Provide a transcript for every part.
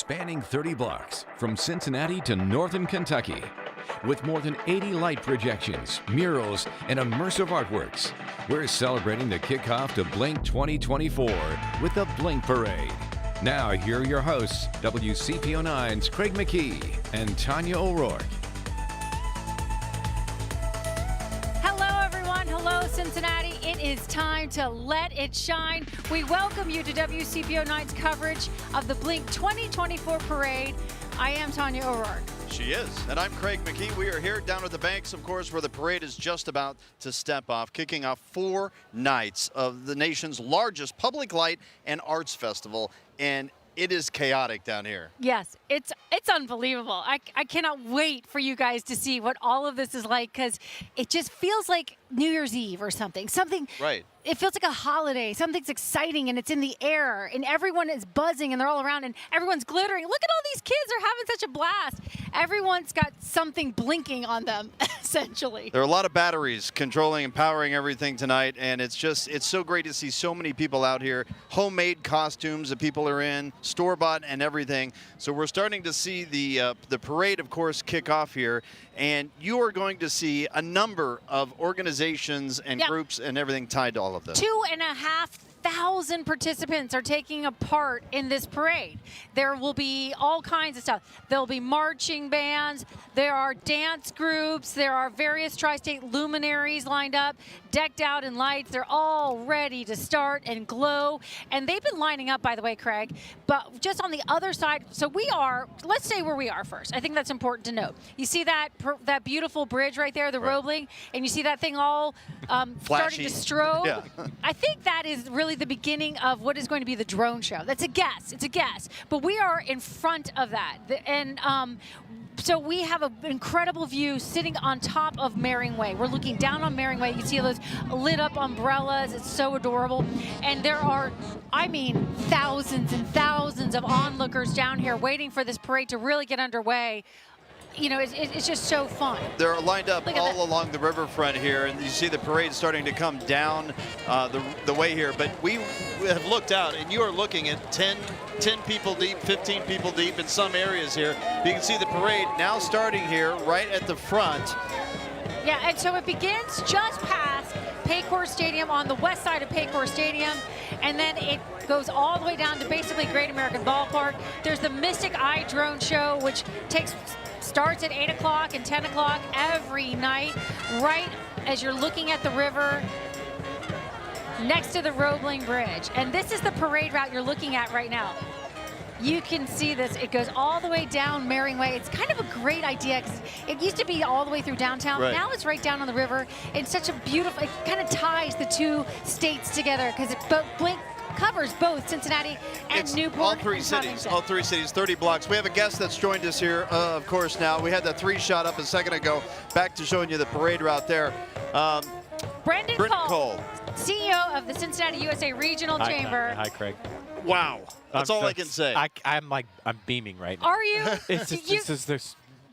spanning 30 blocks from Cincinnati to northern Kentucky. With more tthan 80 light projections, murals, and immersive artworks, we're celebrating the kickoff to Blink 2024 with the Blink Parade. Now, here are your hosts, WCPO9's Craig McKee and Tanya O'Rourke. Hello, everyone. Hello, Cincinnati. It is time to let it shine. We welcome you to WCPO9's coverage of the Blink 2024 Parade. I am Tanya O'Rourke. She is. And I'm Craig McKee. We are here down at the banks, of course, where the parade is just about to step off, kicking off 4 nights of the nation's largest public light and arts festival. And it is chaotic down here. Yes, it's unbelievable. I cannot wait for you guys to see what all of this is like, because it just feels like New Year's Eve or something. Right. It feels like a holiday. Something's exciting and it's in the air and everyone is buzzing and they're all around and everyone's glittering. Look at all these kids. They're having such a blast. Everyone's got something blinking on them, essentially. There are a lot of batteries controlling and powering everything tonight, and it's so great to see so many people out here. Homemade costumes that people are in, store-bought and everything. So we're starting to see the parade, of course, kick off here, and you are going to see a number of organizations and groups and everything tied to all of this. 2,500 participants are taking a part in this parade. There will be all kinds of stuff. There'll be marching bands, there are dance groups, there are various tri-state luminaries lined up, decked out in lights. They're all ready to start and glow. And they've been lining up, by the way, Craig, but just on the other side. So let's say where we are first. I think that's important to note. You see that beautiful bridge right there, the Roebling, and you see that thing all starting to strobe? Yeah. I think that is really the beginning of what is going to be the drone show. That's a guess. It's a guess. But we are in front of that. And so we have an incredible view sitting on top of Mering Way. We're looking down on Mering Way. You see those lit up umbrellas. It's so adorable. And there are, thousands and thousands of onlookers down here waiting for this parade to really get underway. You know, it's just so fun. They're lined up all along the riverfront here, and you see the parade starting to come down the way here. But we have looked out, and you are looking at 10 people deep, 15 people deep in some areas here. You can see the parade now starting here right at the front. Yeah, and so it begins just past Paycor Stadium on the west side of Paycor Stadium, and then it goes all the way down to basically Great American Ballpark. There's the Mystic Eye Drone Show, which starts at 8 o'clock and 10 o'clock every night, right as you're looking at the river next to the Roebling Bridge. And this is the parade route you're looking at right now. You can see this. It goes all the way down Mering Way. It's kind of a great idea because it used to be all the way through downtown. Right. Now it's right down on the river. It's such a beautiful, it kind of ties the two states together because Blink covers both Cincinnati and Newport. All three cities, 30 blocks. We have a guest that's joined us here, of course, now. We had that 3 shot up a second ago. Back to showing you the parade route there. Brendan Cole, CEO of the Cincinnati USA Regional Chamber. Hi, Craig. Wow. That's all I can say. I'm beaming right now. Are you? It's just the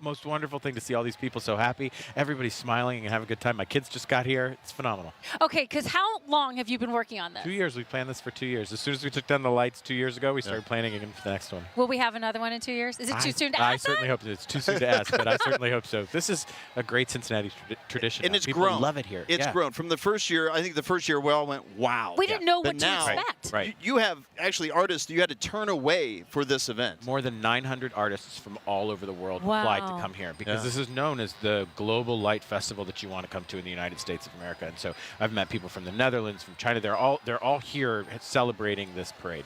most wonderful thing to see all these people so happy. Everybody's smiling and having a good time. My kids just got here. It's phenomenal. Okay, because how long have you been working on this? 2 years. We planned this for 2 years. As soon as we took down the lights 2 years ago, we started planning again for the next one. Will we have another one in 2 years? Is it too soon to ask? I certainly hope so. It's too soon to ask, but I certainly hope so. This is a great Cincinnati tradition. And it's people grown. Love it here. It's grown. From the first year, I think the first year we all went, wow. We didn't know what to now, expect. Right. You have actually artists you had to turn away for this event. More than 900 artists from all over the world applied to come here because this is known as the global light festival that you want to come to in the United States of America. And so I've met people from the Netherlands, from China. They're all here celebrating this parade.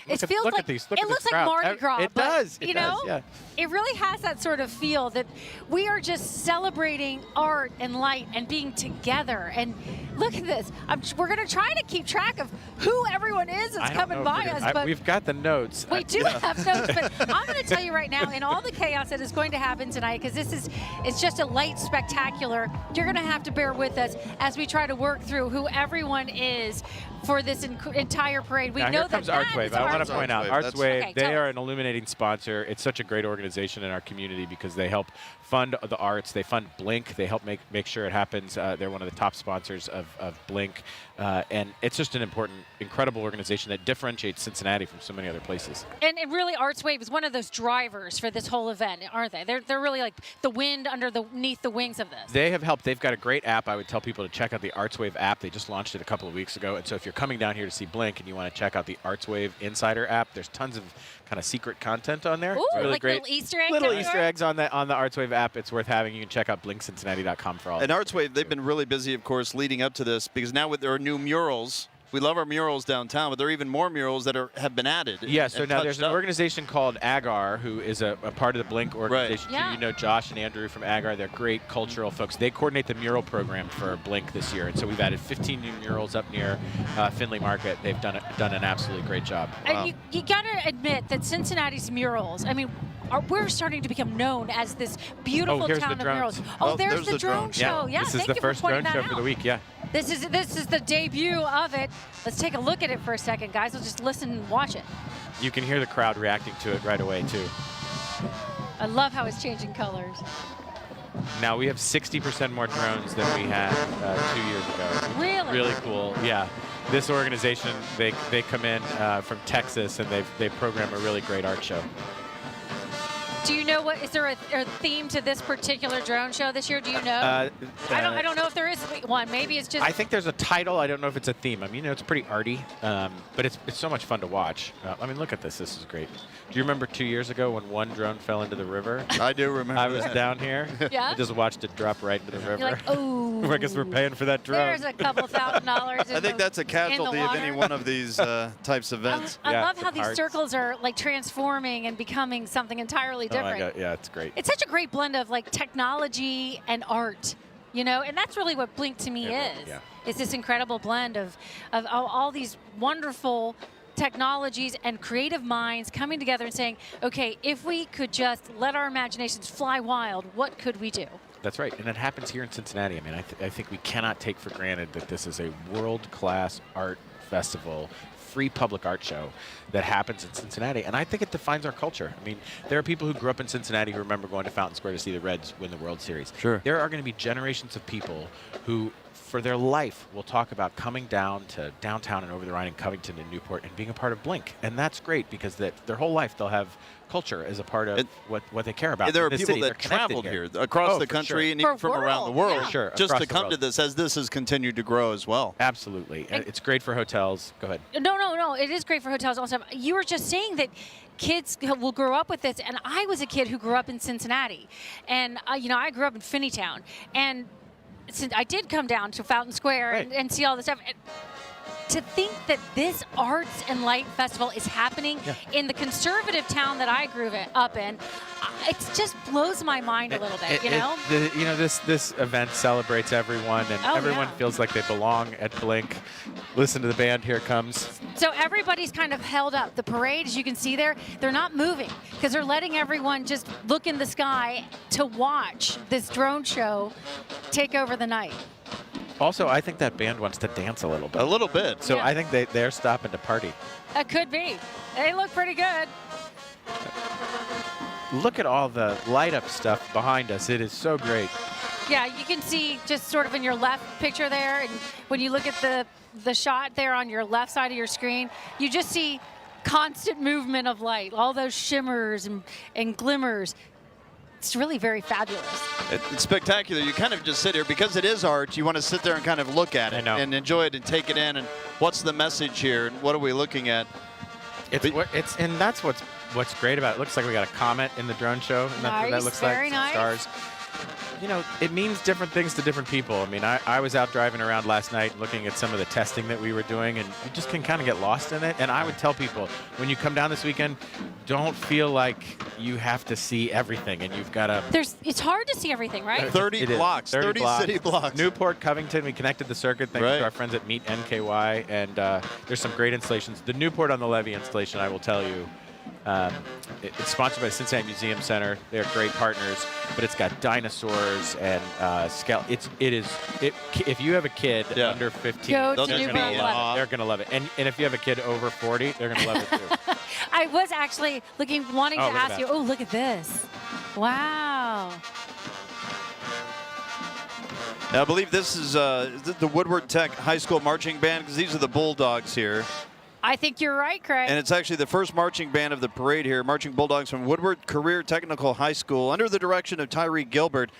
It looks like Mardi Gras. It does. You know, it really has that sort of feel that we are just celebrating art and light and being together. And look at this. We're going to try to keep track of who everyone is that's coming by us. But we've got the notes. We do have notes, but I'm going to tell you right now, in all the chaos that is going to happen tonight, because it's just a light spectacular, you're going to have to bear with us as we try to work through who everyone is for this entire parade. We know that Archwave. I want to point out, Artswave, Okay, they are an illuminating sponsor. It's such a great organization in our community because they help fund the arts. They fund Blink. They help make sure it happens. They're one of the top sponsors of Blink. And it's just an important, incredible organization that differentiates Cincinnati from so many other places. And it really, Artswave is one of those drivers for this whole event, aren't they? They're really like the wind underneath the wings of this. They have helped. They've got a great app. I would tell people to check out the Artswave app. They just launched it a couple of weeks ago. And so if you're coming down here to see Blink and you want to check out the Artswave Insider app, there's tons of kind of secret content on there. Ooh, it's really like great. little Easter eggs. Little Easter eggs on the Artswave app. It's worth having. You can check out blinkcincinnati.com for all. And Artswave, they've been really busy, of course, leading up to this because now there are new murals. We love our murals downtown, but there are even more murals that have been added. Yeah, so now there's an up. organization called Agar, who is a part of the Blink organization. Right. Yeah. You know Josh and Andrew from Agar. They're great cultural folks. They coordinate the mural program for Blink this year, and so we've added 15 new murals up near Findlay Market. They've done an absolutely great job. And you got to admit that Cincinnati's murals, I mean, we're starting to become known as this beautiful town of murals. Oh, there's the drone show. Yeah, this is the first drone show for the week. Yeah. This is the debut of it. Let's take a look at it for a second, guys. We'll just listen and watch it. You can hear the crowd reacting to it right away, too. I love how it's changing colors. Now, we have 60% more drones than we had 2 years ago. Really? Really cool, yeah. This organization, they come in from Texas, and they program a really great art show. Do you know is there a theme to this particular drone show this year? Do you know? I don't know if there is one. Maybe it's just. I think there's a title. I don't know if it's a theme. I mean, it's pretty arty, but it's so much fun to watch. I mean, look at this. This is great. Do you remember 2 years ago when one drone fell into the river? I do remember. I was down here. Yeah. I just watched it drop right into the river. You're like, oh. I guess we're paying for that drone. There's a couple $1,000. I think that's a casualty of any one of these types of events. I love how these circles are like transforming and becoming something entirely different. Oh my God. Yeah, it's great. It's such a great blend of like technology and art, you know, and that's really what Blink to me is. Yeah. It's this incredible blend of all these wonderful technologies and creative minds coming together and saying, okay, if we could just let our imaginations fly wild, what could we do? That's right, and it happens here in Cincinnati. I mean, I think we cannot take for granted that this is a world-class art festival, free public art show that happens in Cincinnati, and I think it defines our culture. I mean, there are people who grew up in Cincinnati who remember going to Fountain Square to see the Reds win the World Series. Sure. There are going to be generations of people who, for their life, will talk about coming down to downtown and Over-the-Rhine and Covington and Newport and being a part of Blink, and that's great because their whole life they'll have culture as a part of what they care about. There are the people city. that traveled here across the country and even from around the world just to come to this as this has continued to grow as well. Absolutely. And it's great for hotels. Go ahead. No. It is great for hotels also. You were just saying that kids will grow up with this, and I was a kid who grew up in Cincinnati. And, I grew up in Finneytown. And since I did come down to Fountain Square and see all this stuff. To think that this Arts and Light Festival is happening in the conservative town that I grew up in, it just blows my mind a little bit, you know? This event celebrates everyone, and everyone feels like they belong at Blink. Listen to the band, here it comes. So everybody's kind of held up. The parade, as you can see there, they're not moving because they're letting everyone just look in the sky to watch this drone show take over the night. Also, I think that band wants to dance a little bit. A little bit. So I think they're stopping to party. That could be. They look pretty good. Look at all the light up stuff behind us. It is so great. Yeah, you can see just sort of in your left picture there, and when you look at the shot there on your left side of your screen, you just see constant movement of light, all those shimmers and glimmers. It's really very fabulous. It's spectacular. You kind of just sit here because it is art. You want to sit there and kind of look at it and enjoy it and take it in. And what's the message here? And what are we looking at? And that's what's great about it. It looks like we got a comet in the drone show. And that's what that looks like. Very nice. Stars. It means different things to different people. I mean, I was out driving around last night looking at some of the testing that we were doing, and you just can kind of get lost in it. And I would tell people, when you come down this weekend, don't feel like you have to see everything, and you've got to... It's hard to see everything, right? 30 blocks, 30 city blocks. Newport, Covington, we connected the circuit thanks to our friends at Meet NKY, and there's some great installations. The Newport on the Levee installation, I will tell you, It's sponsored by the Cincinnati Museum Center. They're great partners, but it's got dinosaurs and if you have a kid under 15, Go to they're Newport. going to love it. And if you have a kid over 40, they're going to love it too. I was actually wanting to ask you. Oh, look at this! Wow. Now, I believe this is the Woodward Tech High School Marching Band, because these are the Bulldogs here. I think you're right, Craig. And it's actually the first marching band of the parade here, Marching Bulldogs from Woodward Career Technical High School, under the direction of Tyree Gilbert.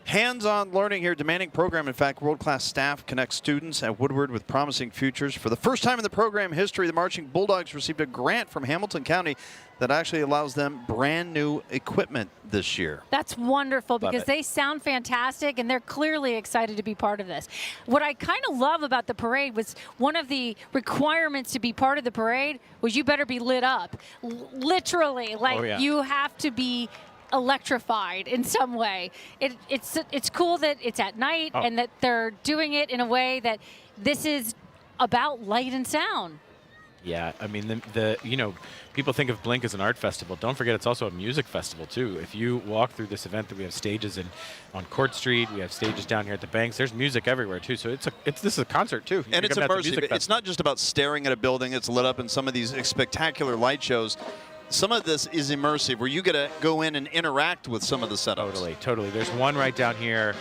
Hands-on learning here, demanding program. In fact, world-class staff connects students at Woodward with promising futures. For the first time in the program history, the Marching Bulldogs received a grant from Hamilton County that actually allows them brand new equipment this year. That's wonderful, because they sound fantastic and they're clearly excited to be part of this. What I kind of love about the parade was one of the requirements to be part of the parade was you better be lit up. Literally, like you have to be electrified in some way. It's cool that it's at night and that they're doing it in a way that this is about light and sound. Yeah, I mean, people think of Blink as an art festival. Don't forget, it's also a music festival too. If you walk through this event, that we have stages on Court Street, we have stages down here at the banks. There's music everywhere too. So this is a concert too. And it's immersive. It's not just about staring at a building that's lit up in some of these spectacular light shows. Some of this is immersive, where you get to go in and interact with some of the setups. Totally. There's one right down here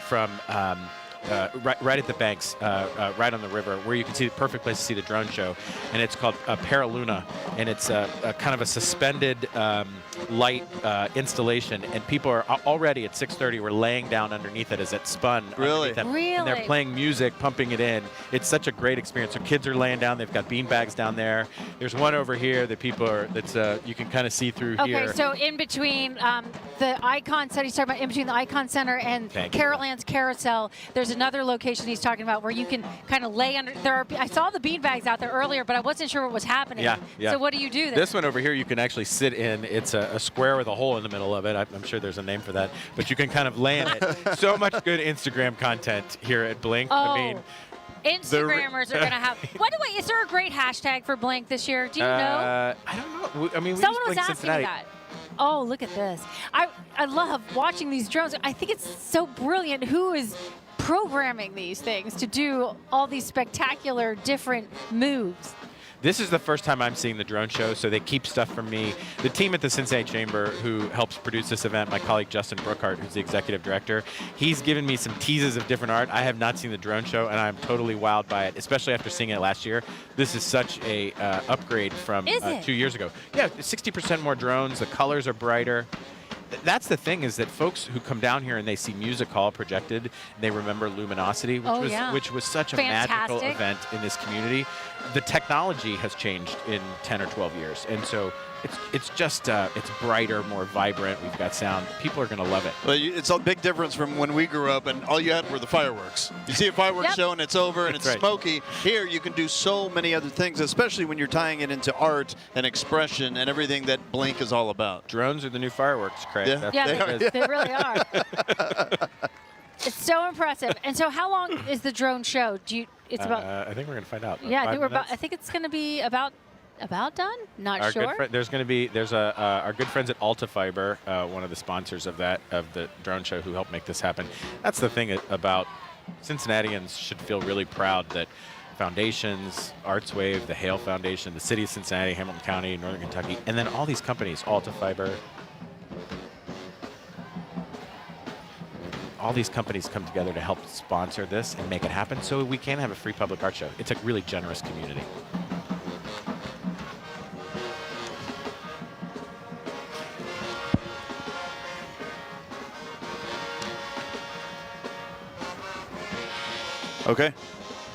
from right at the banks, right on the river, where you can see the perfect place to see the drone show, and it's called Paraluna, and it's a kind of a suspended light installation, and people are already at 6:30. We're laying down underneath it as it spun. Really? And they're playing music, pumping it in. It's such a great experience. So kids are laying down. They've got bean bags down there. There's one over here that people are. You can kind of see through here. Okay, so in between the Icon Center, he's talking about in between the Icon Center and Carol Ann's Carousel, there's another location he's talking about where you can kind of lay under. I saw the bean bags out there earlier, but I wasn't sure what was happening. Yeah. So what do you do there? This one over here you can actually sit in. It's a square with a hole in the middle of it. I'm sure there's a name for that, but you can kind of lay in it. So much good Instagram content here at Blink. Oh. I mean, Instagrammers are going to have. By the way, is there a great hashtag for Blink this year? Do you know? I don't know. I mean, someone was Blink asking Cincinnati. me that. Oh, look at this. I love watching these drones. I think it's so brilliant. Who is programming these things to do all these spectacular different moves? This is the first time I'm seeing the drone show, so they keep stuff from me. The team at the Cincinnati Chamber who helps produce this event, my colleague Justin Brookhart, who's the executive director, he's given me some teases of different art. I have not seen the drone show, and I'm totally wowed by it, especially after seeing it last year. This is such a upgrade from 2 years ago. Yeah, 60% more drones. The colors are brighter. That's the thing, is that folks who come down here and they see Music Hall projected, they remember Luminosity, which was such a magical event in this community. The technology has changed in 10 or 12 years, and so it's just it's brighter, more vibrant. We've got sound. People are going to love it. Well, it's a big difference from when we grew up, and all you had were the fireworks. You see a fireworks show and it's over and it's smoky. Here you can do so many other things, especially when you're tying it into art and expression and everything that Blink is all about. Drones are the new fireworks, Craig. Yeah, they really are. It's so impressive. And so, how long is the drone show? It's about. I think we're going to find out. Yeah, I think it's going to be about done. Not sure. There's our good friends at Alta Fiber, one of the sponsors of the drone show, who helped make this happen. That's the thing about Cincinnatians should feel really proud that foundations, ArtsWave, the Hale Foundation, the City of Cincinnati, Hamilton County, Northern Kentucky, and then all these companies, Alta Fiber. All these companies come together to help sponsor this and make it happen so we can have a free public art show. It's a really generous community. Okay.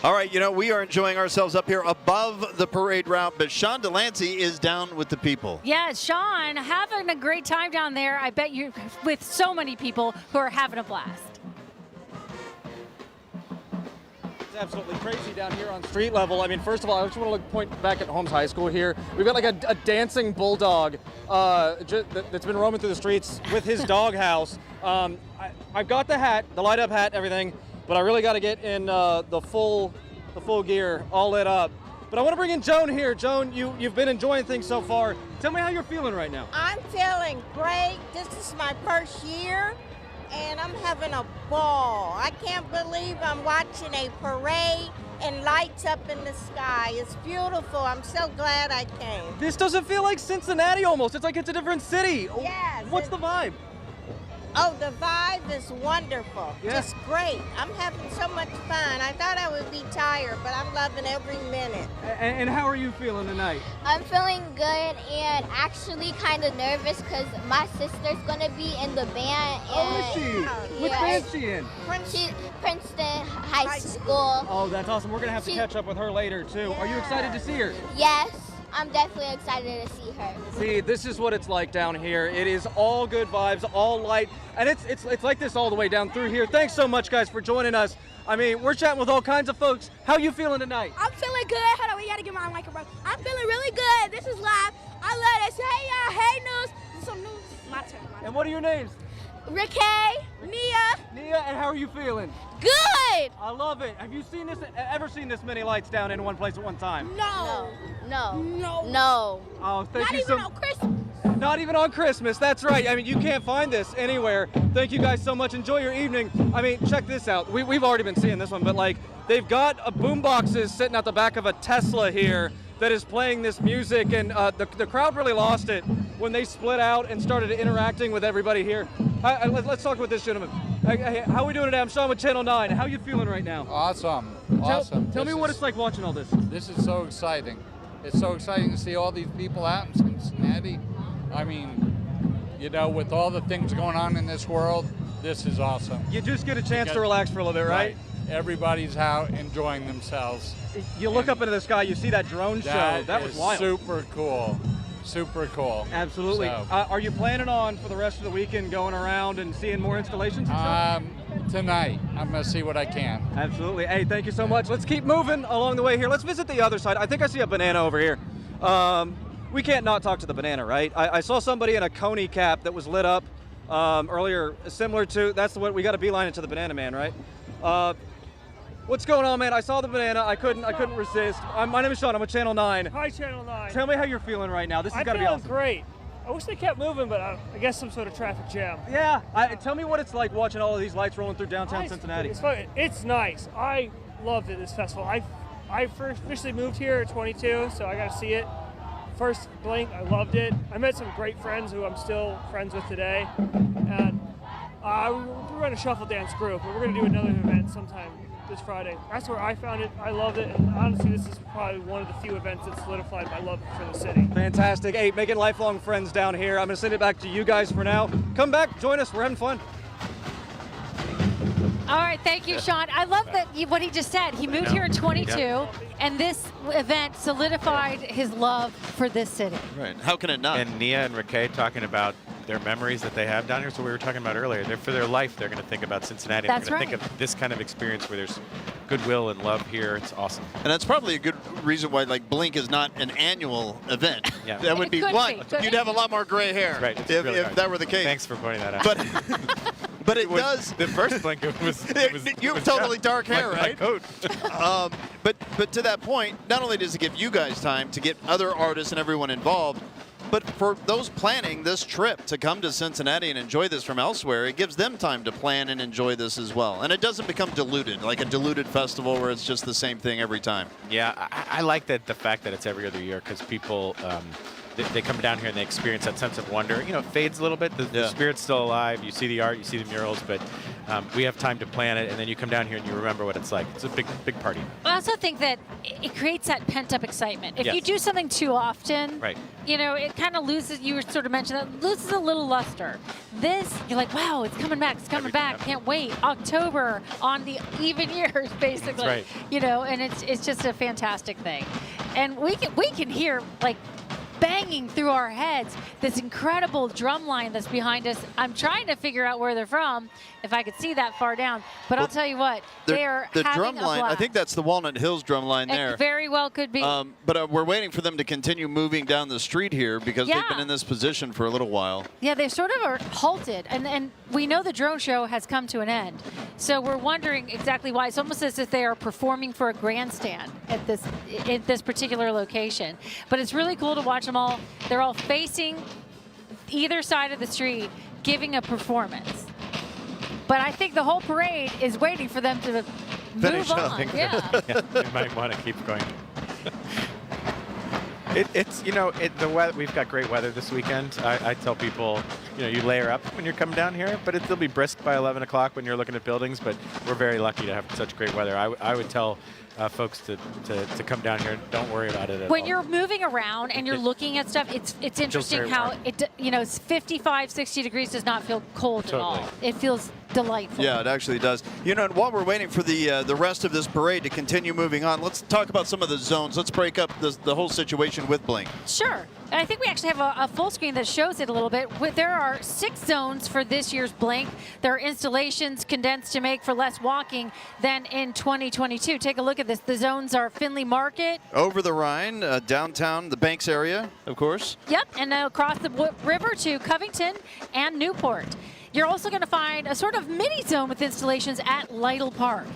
All right, we are enjoying ourselves up here above the parade route, but Sean Delancey is down with the people. Yeah, Sean, having a great time down there. I bet you with so many people who are having a blast. It's absolutely crazy down here on street level. I mean, first of all, I just want to point back at Holmes High School here. We've got like a dancing bulldog that's been roaming through the streets with his doghouse. I've got the hat, the light up hat, everything. But I really got to get in the full gear, all lit up. But I want to bring in Joan here. Joan, you've been enjoying things so far. Tell me how you're feeling right now. I'm feeling great. This is my first year, and I'm having a ball. I can't believe I'm watching a parade and lights up in the sky. It's beautiful. I'm so glad I came. This doesn't feel like Cincinnati almost. It's like it's a different city. Yes. What's the vibe? Oh, the vibe is wonderful. Yeah. Just great. I'm having so much fun. I thought I would be tired, but I'm loving every minute. And how are you feeling tonight? I'm feeling good and actually kind of nervous because my sister's going to be in the band. Oh, is she? Which Yeah. band's she in? She's Princeton High School. Oh, that's awesome. We're going to have to catch up with her later, too. Are you excited to see her? Yes, I'm definitely excited to see her. See, this is what it's like down here. It is all good vibes, all light, and it's like this all the way down through here. Thanks so much, guys, for joining us. I mean, we're chatting with all kinds of folks. How you feeling tonight? I'm feeling good. Hold on, we gotta get my microphone. I'm feeling really good. This is live. I love this. Hey y'all, hey news. This is some news. My turn. And what are your names? Ricky, Nia. Nia, and how are you feeling? Good. I love it. Have you seen this? Ever seen this many lights down in one place at one time? No. No. Oh, thank Not you even so on Christmas. Not even on Christmas. That's right. I mean, you can't find this anywhere. Thank you guys so much. Enjoy your evening. I mean, check this out. We've already been seeing this one, but like they've got a boom boxes sitting at the back of a Tesla here that is playing this music, and the crowd really lost it when they split out and started interacting with everybody here. Let's talk with this gentleman. Hey, how are we doing today? I'm Sean with Channel 9. How are you feeling right now? Awesome. Awesome. Tell me what it's like watching all this. This is so exciting. It's so exciting to see all these people out in Cincinnati. I mean, you know, with all the things going on in this world, this is awesome. You just get a chance to relax for a little bit, right? Everybody's out enjoying themselves. You look up into the sky, you see that drone show. That was wild. Super cool. Super cool. Absolutely. So, Are you planning on, for the rest of the weekend, going around and seeing more installations and stuff? Tonight, I'm going to see what I can. Absolutely. Hey, thank you so much. Let's keep moving along the way here. Let's visit the other side. I think I see a banana over here. We can't not talk to the banana, right? I saw somebody in a coney cap that was lit up earlier, similar to, that's what we got to beeline into the banana man, right? What's going on, man? I saw the banana. I couldn't resist. My name is Sean. I'm with Channel 9. Hi, Channel 9. Tell me how you're feeling right now. This has got to be awesome. I'm feeling great. I wish they kept moving, but I guess some sort of traffic jam. Yeah. Tell me what it's like watching all of these lights rolling through downtown Cincinnati. It's fun. It's nice. I loved it, this festival. I first officially moved here at 22, so I got to see it. First blink, I loved it. I met some great friends who I'm still friends with today. And we run a shuffle dance group, but we're going to do another event sometime this Friday. That's where I found it. I loved it, and honestly, this is probably one of the few events that solidified my love for the city. Fantastic. Hey, making lifelong friends down here. I'm going to send it back to you guys for now. Come back, join us. We're having fun. All right, thank you, Sean. I love what he just said. He moved here in 22, and this event solidified his love for this city. Right. How can it not? And Nia and Ricky talking about their memories that they have down here. So we were talking about earlier. For their life, they're going to think about Cincinnati. That's they're going right. to think of this kind of experience where there's goodwill and love here. It's awesome. And that's probably a good reason why like Blink is not an annual event. Yeah. That would be one. You'd have a lot more gray hair. Right. It's If, really if hard. that were the case. Thanks for pointing that out. But it does. The first Blink was you have totally dark hair, my right? coat. But to that point, not only does it give you guys time to get other artists and everyone involved, but for those planning this trip to come to Cincinnati and enjoy this from elsewhere, it gives them time to plan and enjoy this as well. And it doesn't become diluted, like a diluted festival where it's just the same thing every time. Yeah, I like the fact that it's every other year because people, they come down here and they experience that sense of wonder. You know, it fades a little bit. The spirit's still alive. You see the art, you see the murals, but we have time to plan it, and then you come down here and you remember what it's like. It's a big party. I also think that it creates that pent-up excitement. If Yes. you do something too often, Right. you know, it kind of loses, you were sort of mentioned, that loses a little luster. This, you're like, wow, it's coming back, it's coming Every back, time. can't wait. October on the even years, basically. That's right. You know, and it's just a fantastic thing. And we can hear, like, banging through our heads this incredible drum line that's behind us. I'm trying to figure out where they're from, if I could see that far down. But I'll tell you what, they are the having drum a line, I blast. think that's the Walnut Hills drum line there. Very Very well could be. But we're waiting for them to continue moving down the street here because they've been in this position for a little while. Yeah, they sort of are halted, and we know the drone show has come to an end. So we're wondering exactly why. It's almost as if they are performing for a grandstand at this particular location. But it's really cool to watch them all. They're all facing either side of the street, giving a performance. But I think the whole parade is waiting for them to move on. Yeah. You might want to keep going. It's the weather. We've got great weather this weekend. I tell people, you layer up when you're coming down here, but it'll be brisk by 11 o'clock when you're looking at buildings. But we're very lucky to have such great weather. I would tell folks to come down here. Don't worry about it at all. When you're moving around and you're looking at stuff, it's interesting how it's 55, 60 degrees does not feel cold at all. It feels delightful. Yeah, it actually does. And while we're waiting for the rest of this parade to continue moving on, let's talk about some of the zones. Let's break up the whole situation with Blink. Sure. And I think we actually have a full screen that shows it a little bit. There are 6 zones for this year's Blink. There are installations condensed to make for less walking than in 2022. Take a look at this. The zones are Findlay Market. Over-the-Rhine, downtown, the Banks area, of course. Yep, and across the river to Covington and Newport. You're also going to find a sort of mini zone with installations at Lytle Park.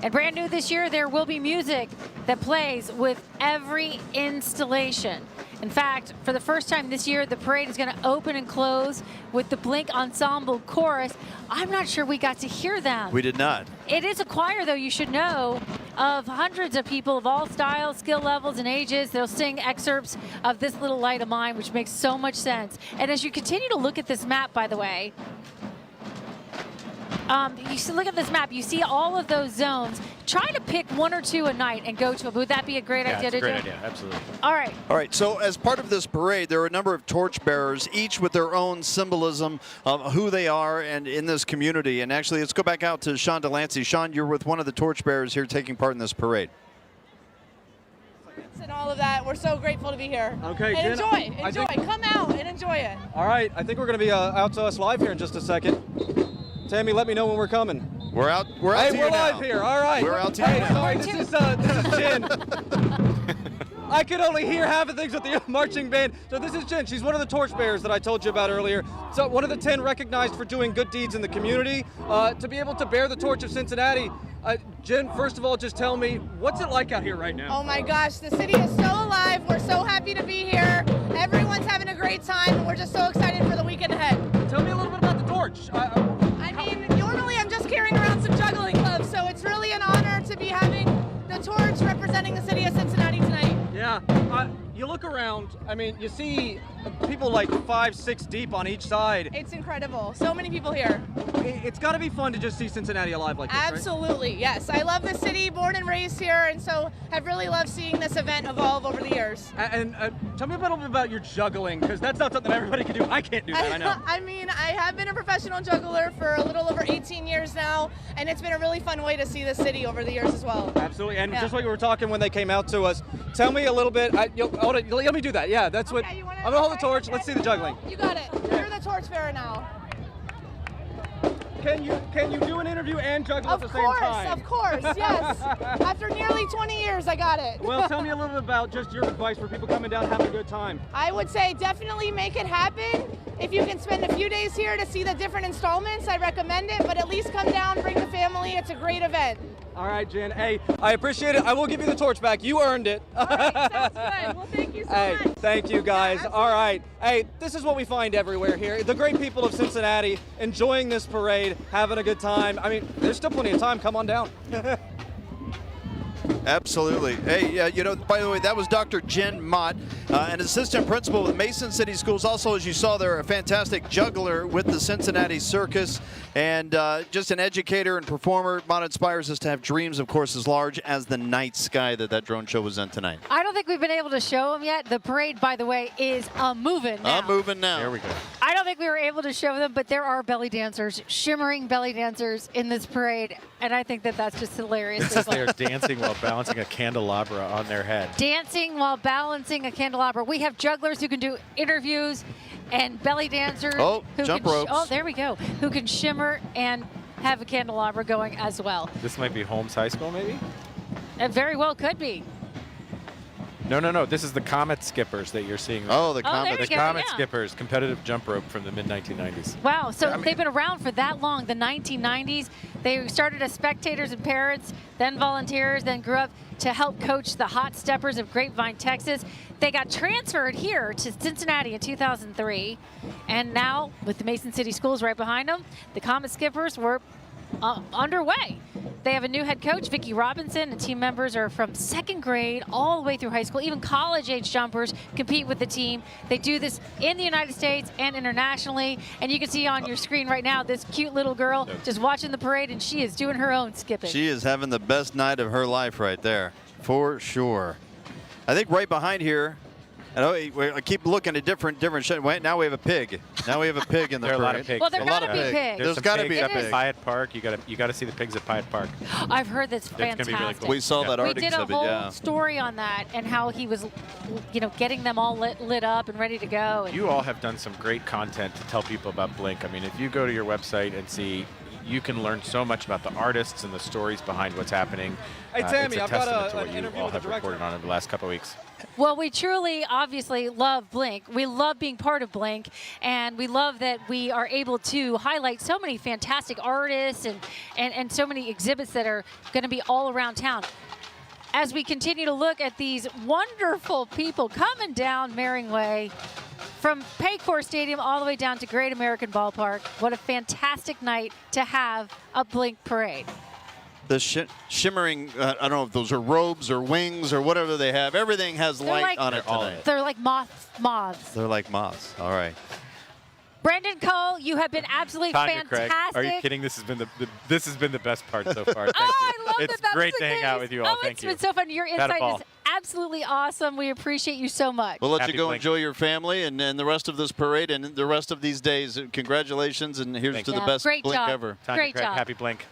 And brand new this year, there will be music that plays with every installation. In fact, for the first time this year, the parade is going to open and close with the Blink Ensemble Chorus. I'm not sure we got to hear them. We did not. It is a choir, though, you should know, of hundreds of people of all styles, skill levels, and ages. They'll sing excerpts of This Little Light of Mine, which makes so much sense. And as you continue to look at this map, by the way, look at this map. You see all of those zones. Try to pick 1 or 2 a night and go to them. Would that be a great idea to do? Yeah, it's a great idea. Absolutely. All right. All right. So as part of this parade, there are a number of torchbearers, each with their own symbolism of who they are and in this community. And actually, let's go back out to Sean Delancey. Sean, you're with one of the torchbearers here taking part in this parade. And all of that. We're so grateful to be here. Okay, and Jen, enjoy. Come out and enjoy it. All right. I think we're going to be out to us live here in just a second. Tammy, let me know when we're coming. We're out. Hey, we're live now. here. All right. We're out here now. Sorry, this is Jen. I could only hear half of things with the marching band. So this is Jen. She's one of the torchbearers that I told you about earlier. So one of the 10 recognized for doing good deeds in the community. To be able to bear the torch of Cincinnati. Jen, first of all, just tell me, what's it like out here right now? Oh my gosh, the city is so alive. We're so happy to be here. Everyone's having a great time, and we're just so excited for the weekend ahead. Tell me a little bit about the torch. I mean, normally I'm just carrying around some juggling clubs, so it's really an honor to be having the torch representing the city of Cincinnati tonight. Yeah, you look around, I mean, you see people like 5, 6 deep on each side. It's incredible. So many people here. It's got to be fun to just see Cincinnati alive like this, Absolutely, right? Yes. I love the city, born and raised here, and so I've really loved seeing this event evolve over the years. And tell me a little bit about your juggling, because that's not something everybody can do. I can't do that, I know. I mean, I have been a professional juggler for a little over 18 years now, and it's been a really fun way to see the city over the years as well. Absolutely, and just what you were talking when they came out to us, tell me a little bit, let me do that, yeah, that's what, I'm going to hold the torch, let's see the juggling. You got it, you're the torchbearer now. Can you do an interview and juggle at the same time? Of course, yes. After nearly 20 years, I got it. Well, tell me a little bit about just your advice for people coming down having a good time. I would say definitely make it happen. If you can spend a few days here to see the different installments, I recommend it, but at least come down, bring the family. It's a great event. All right, Jen. Hey, I appreciate it. I will give you the torch back. You earned it. All right, sounds good. Well, thank you so much. Thank you, guys. Yeah, all right. Hey, this is what we find everywhere here. The great people of Cincinnati enjoying this parade, having a good time. I mean, there's still plenty of time. Come on down. Absolutely. Hey, by the way, that was Dr. Jen Mott, an assistant principal with Mason City Schools. Also, as you saw there, a fantastic juggler with the Cincinnati Circus, and just an educator and performer. Mott inspires us to have dreams, of course, as large as the night sky that drone show was in tonight. I don't think we've been able to show them yet. The parade, by the way, is moving now. Moving now. There we go. I don't think we were able to show them, but there are belly dancers, shimmering belly dancers in this parade, and I think that's just hilarious. They're dancing while balancing a candelabra on their head. Dancing while balancing a candelabra. We have jugglers who can do interviews and belly dancers. Who jump can ropes. there we go. Who can shimmer and have a candelabra going as well. This might be Holmes High School, maybe? It very well could be. No. This is the Comet Skippers that you're seeing. Oh, the Comet. The Comet Skippers, competitive jump rope from the mid-1990s. Wow, so they've been around for that long, the 1990s. They started as spectators and parents, then volunteers, then grew up to help coach the Hot Steppers of Grapevine, Texas. They got transferred here to Cincinnati in 2003, and now with the Mason City Schools right behind them, the Comet Skippers were underway. They have a new head coach, Vicki Robinson, and team members are from 2nd grade all the way through high school. Even college-age jumpers compete with the team. They do this in the United States and internationally, and you can see on your screen right now this cute little girl just watching the parade, and she is doing her own skipping. She is having the best night of her life right there, for sure. I think right behind here, I keep looking at different shit. Wait, now we have a pig. Now we have a pig in the There are parade. a lot of pigs. Well, there gotta be pigs. There's got to be a pigs pig. at Pyatt Park. You got to see the pigs at Pyatt Park. I've heard that's That's gonna fantastic. be really cool. We saw that art We did exhibit, a whole yeah. story on that and how he was, getting them all lit up and ready to go. And You all have done some great content to tell people about Blink. I mean, if you go to your website and see, you can learn so much about the artists and the stories behind what's happening. Hey, Tammy, it's a I've got testament to an what you interview all with the have director. reported on in the last couple of weeks. Well, we truly, obviously, love Blink. We love being part of Blink, and we love that we are able to highlight so many fantastic artists and so many exhibits that are going to be all around town. As we continue to look at these wonderful people coming down Mering Way from Paycor Stadium all the way down to Great American Ballpark, what a fantastic night to have a Blink parade. The shimmering, I don't know if those are robes or wings or whatever they have. Everything has light on it tonight. They're like moths. They're like moths. All right. Brendan Cole, you have been absolutely Tanya, fantastic. Craig, are you kidding? This has been the best part so far. Thank you. I love it's that. That's great the to hang out case. with you all. Thank It's you. been so fun. Your Had a insight ball. is absolutely awesome. We appreciate you so much. We'll let Happy you go Blink. enjoy your family and the rest of this parade and the rest of these days. Congratulations, and here's Thank to you. the best Great Blink job. ever. Tanya, Great Craig, job. Happy Blink.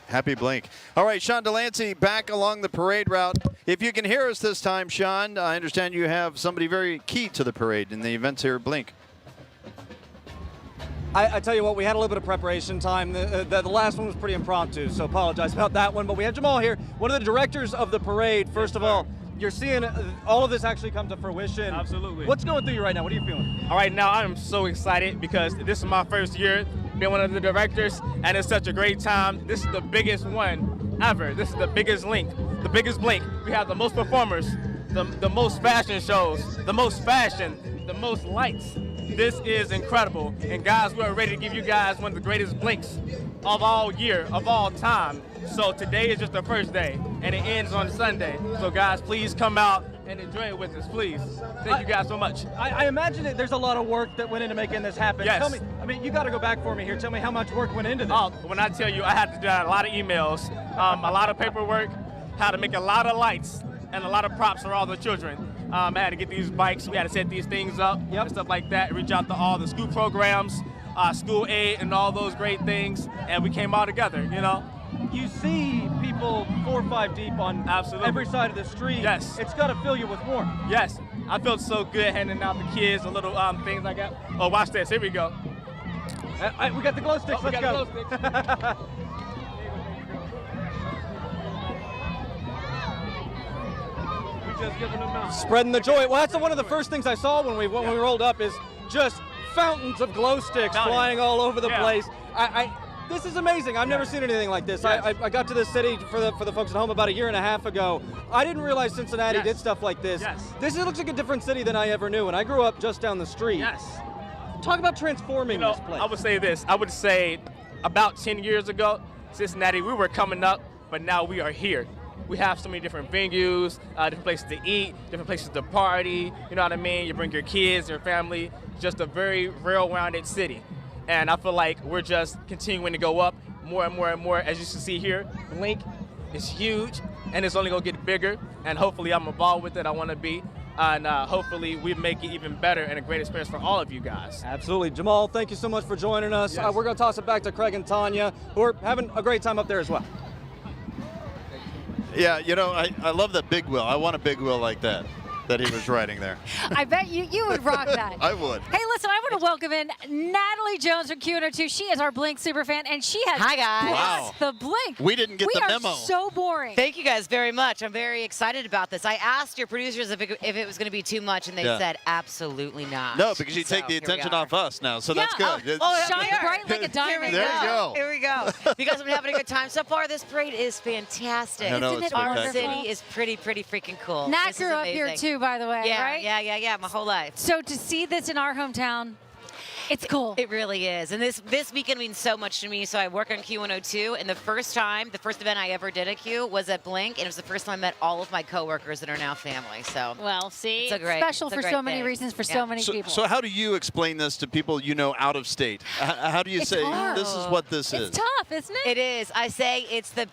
Happy Blink. All right, Sean Delancey back along the parade route. If you can hear us this time, Sean, I understand you have somebody very key to the parade in the events here at Blink. I tell you what, we had a little bit of preparation time. The last one was pretty impromptu, so apologize about that one. But we have Jamal here, one of the directors of the parade. First of all, you're seeing all of this actually come to fruition. Absolutely. What's going through you right now? What are you feeling? All right, now I am so excited because this is my first year being one of the directors, and it's such a great time. This is the biggest one ever. This is the biggest Blink. We have the most performers, the most fashion shows, the most fashion, the most lights. This is incredible. And guys, we're ready to give you guys one of the greatest Blinks of all year, of all time. So today is just the first day, and it ends on Sunday. So guys, please come out and enjoy it with us, please. Thank you guys so much. I imagine that there's a lot of work that went into making this happen. Yes. Tell me, you got to go back for me here. Tell me how much work went into this. When I tell you, I had to do a lot of emails, a lot of paperwork, how to make a lot of lights, and a lot of props for all the children. I had to get these bikes. We had to set these things up and stuff like that. Reach out to all the school programs, school aid, and all those great things. And we came all together, You see people 4 or 5 deep on every side of the street. Yes. It's got to fill you with warmth. Yes. I felt so good handing out the kids the little things like that. Oh, watch this. Here we go. We got the glow sticks. Oh, we Let's got go. the glow sticks. Just giving them out. Spreading the joy. Well, that's one of the first things I saw when we rolled up is just fountains of glow sticks flying all over the place. This is amazing. I've never seen anything like this. Yes. I got to this city for the folks at home about 1.5 years ago. I didn't realize Cincinnati did stuff like this. Yes. This looks like a different city than I ever knew, and I grew up just down the street. Yes. Talk about transforming this place. I would say this. I would say about 10 years ago, Cincinnati, we were coming up, but now we are here. We have so many different venues, different places to eat, different places to party. You know what I mean? You bring your kids, your family. Just a very well-rounded city. And I feel like we're just continuing to go up more and more and more. As you can see here, Blink is huge, and it's only going to get bigger. And hopefully I'm involved with it. I want to be. And hopefully we make it even better and a great experience for all of you guys. Absolutely. Jamal, thank you so much for joining us. Yes. We're going to toss it back to Craig and Tanya, who are having a great time up there as well. Yeah, I love that big wheel. I want a big wheel like that. that he was riding there. I bet you would rock that. I would. Hey, listen, I want to welcome in Natalie Jones from Q102. She is our Blink superfan, and she has Hi, guys. Wow. the Blink. We didn't get the memo. We are so boring. Thank you guys very much. I'm very excited about this. I asked your producers if it was going to be too much, and they said absolutely not. No, because you take the attention off us now, so that's good. Shine bright like a diamond. There you go. Here we go. You guys have been having a good time so far. This parade is fantastic. I know, it's Our spectacular. city is pretty freaking cool. Nat This grew is up here amazing. too, by the way, Yeah, right? yeah, my whole life. So to see this in our hometown, it's cool. It really is. And this weekend means so much to me. So I work on Q102, and the first event I ever did at Q was at Blink, and it was the first time I met all of my coworkers that are now family. So well, see, it's special for so many reasons for so many people. So how do you explain this to people you know out of state? How do you say hard. this is what this is? It's tough, isn't it? It is. I say it's the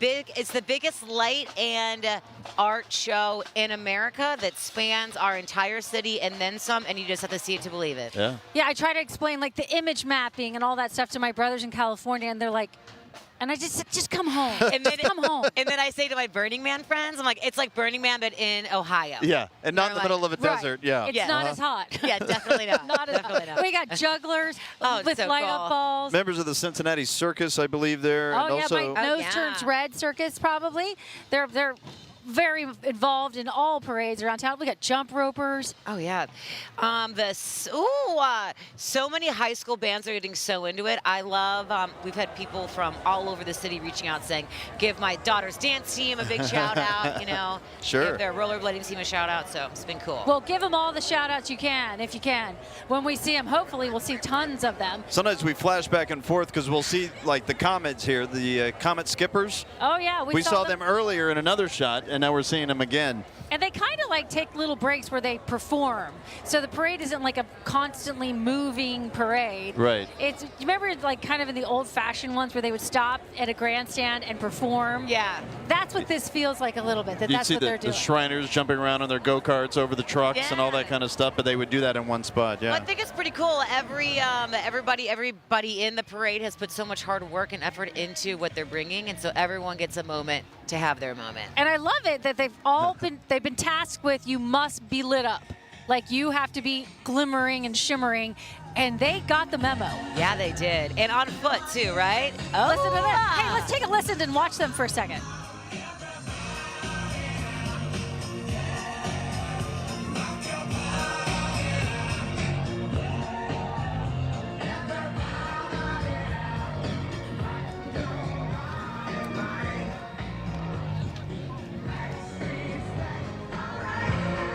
biggest light and art show in America that spans our entire city and then some, and you just have to see it to believe it. Yeah. Yeah, I try to explain like the image mapping and all that stuff to my brothers in California, and they're like, and I just come home. And then come home. And then I say to my Burning Man friends, I'm like, it's like Burning Man, but in Ohio. Yeah, and not in the middle of a Right. desert. Yeah. It's not as hot. Yeah, definitely not. Not as Definitely hot. not. We got jugglers Oh, with so light cool. up balls. Members of the Cincinnati Circus, I believe, there. Oh and yeah, also my Nose Turns Red Circus probably. They're very involved in all parades around town. We got jump ropers. Oh yeah, so many high school bands are getting so into it. I love. We've had people from all over the city reaching out saying, "Give my daughter's dance team a big shout out." You know, Sure. Give their rollerblading team a shout out. So it's been cool. Well, give them all the shout outs you can, if you can. When we see them, hopefully we'll see tons of them. sometimes we flash back and forth because we'll see like the comets here, the comet skippers. Oh yeah, We saw them earlier in another shot, and now we're seeing them again. And they kind of like take little breaks where they perform. So the parade isn't like a constantly moving parade. Right. It's, you remember like kind of in the old fashioned ones where they would stop at a grandstand and perform? Yeah. That's what this feels like a little bit, You'd that's see what they're the doing. Shriners jumping around on their go-karts over the trucks and all that kind of stuff, but they would do that in one spot, yeah. Well, I think it's pretty cool. Everybody in the parade has put so much hard work and effort into what they're bringing, and so everyone gets a moment to have their moment. And I love it that they've been tasked with, you must be lit up. Like you have to be glimmering and shimmering, and they got the memo. Yeah, they did. And on foot too, right? Oh, Listen to this. Hey, let's take a listen and watch them for a second.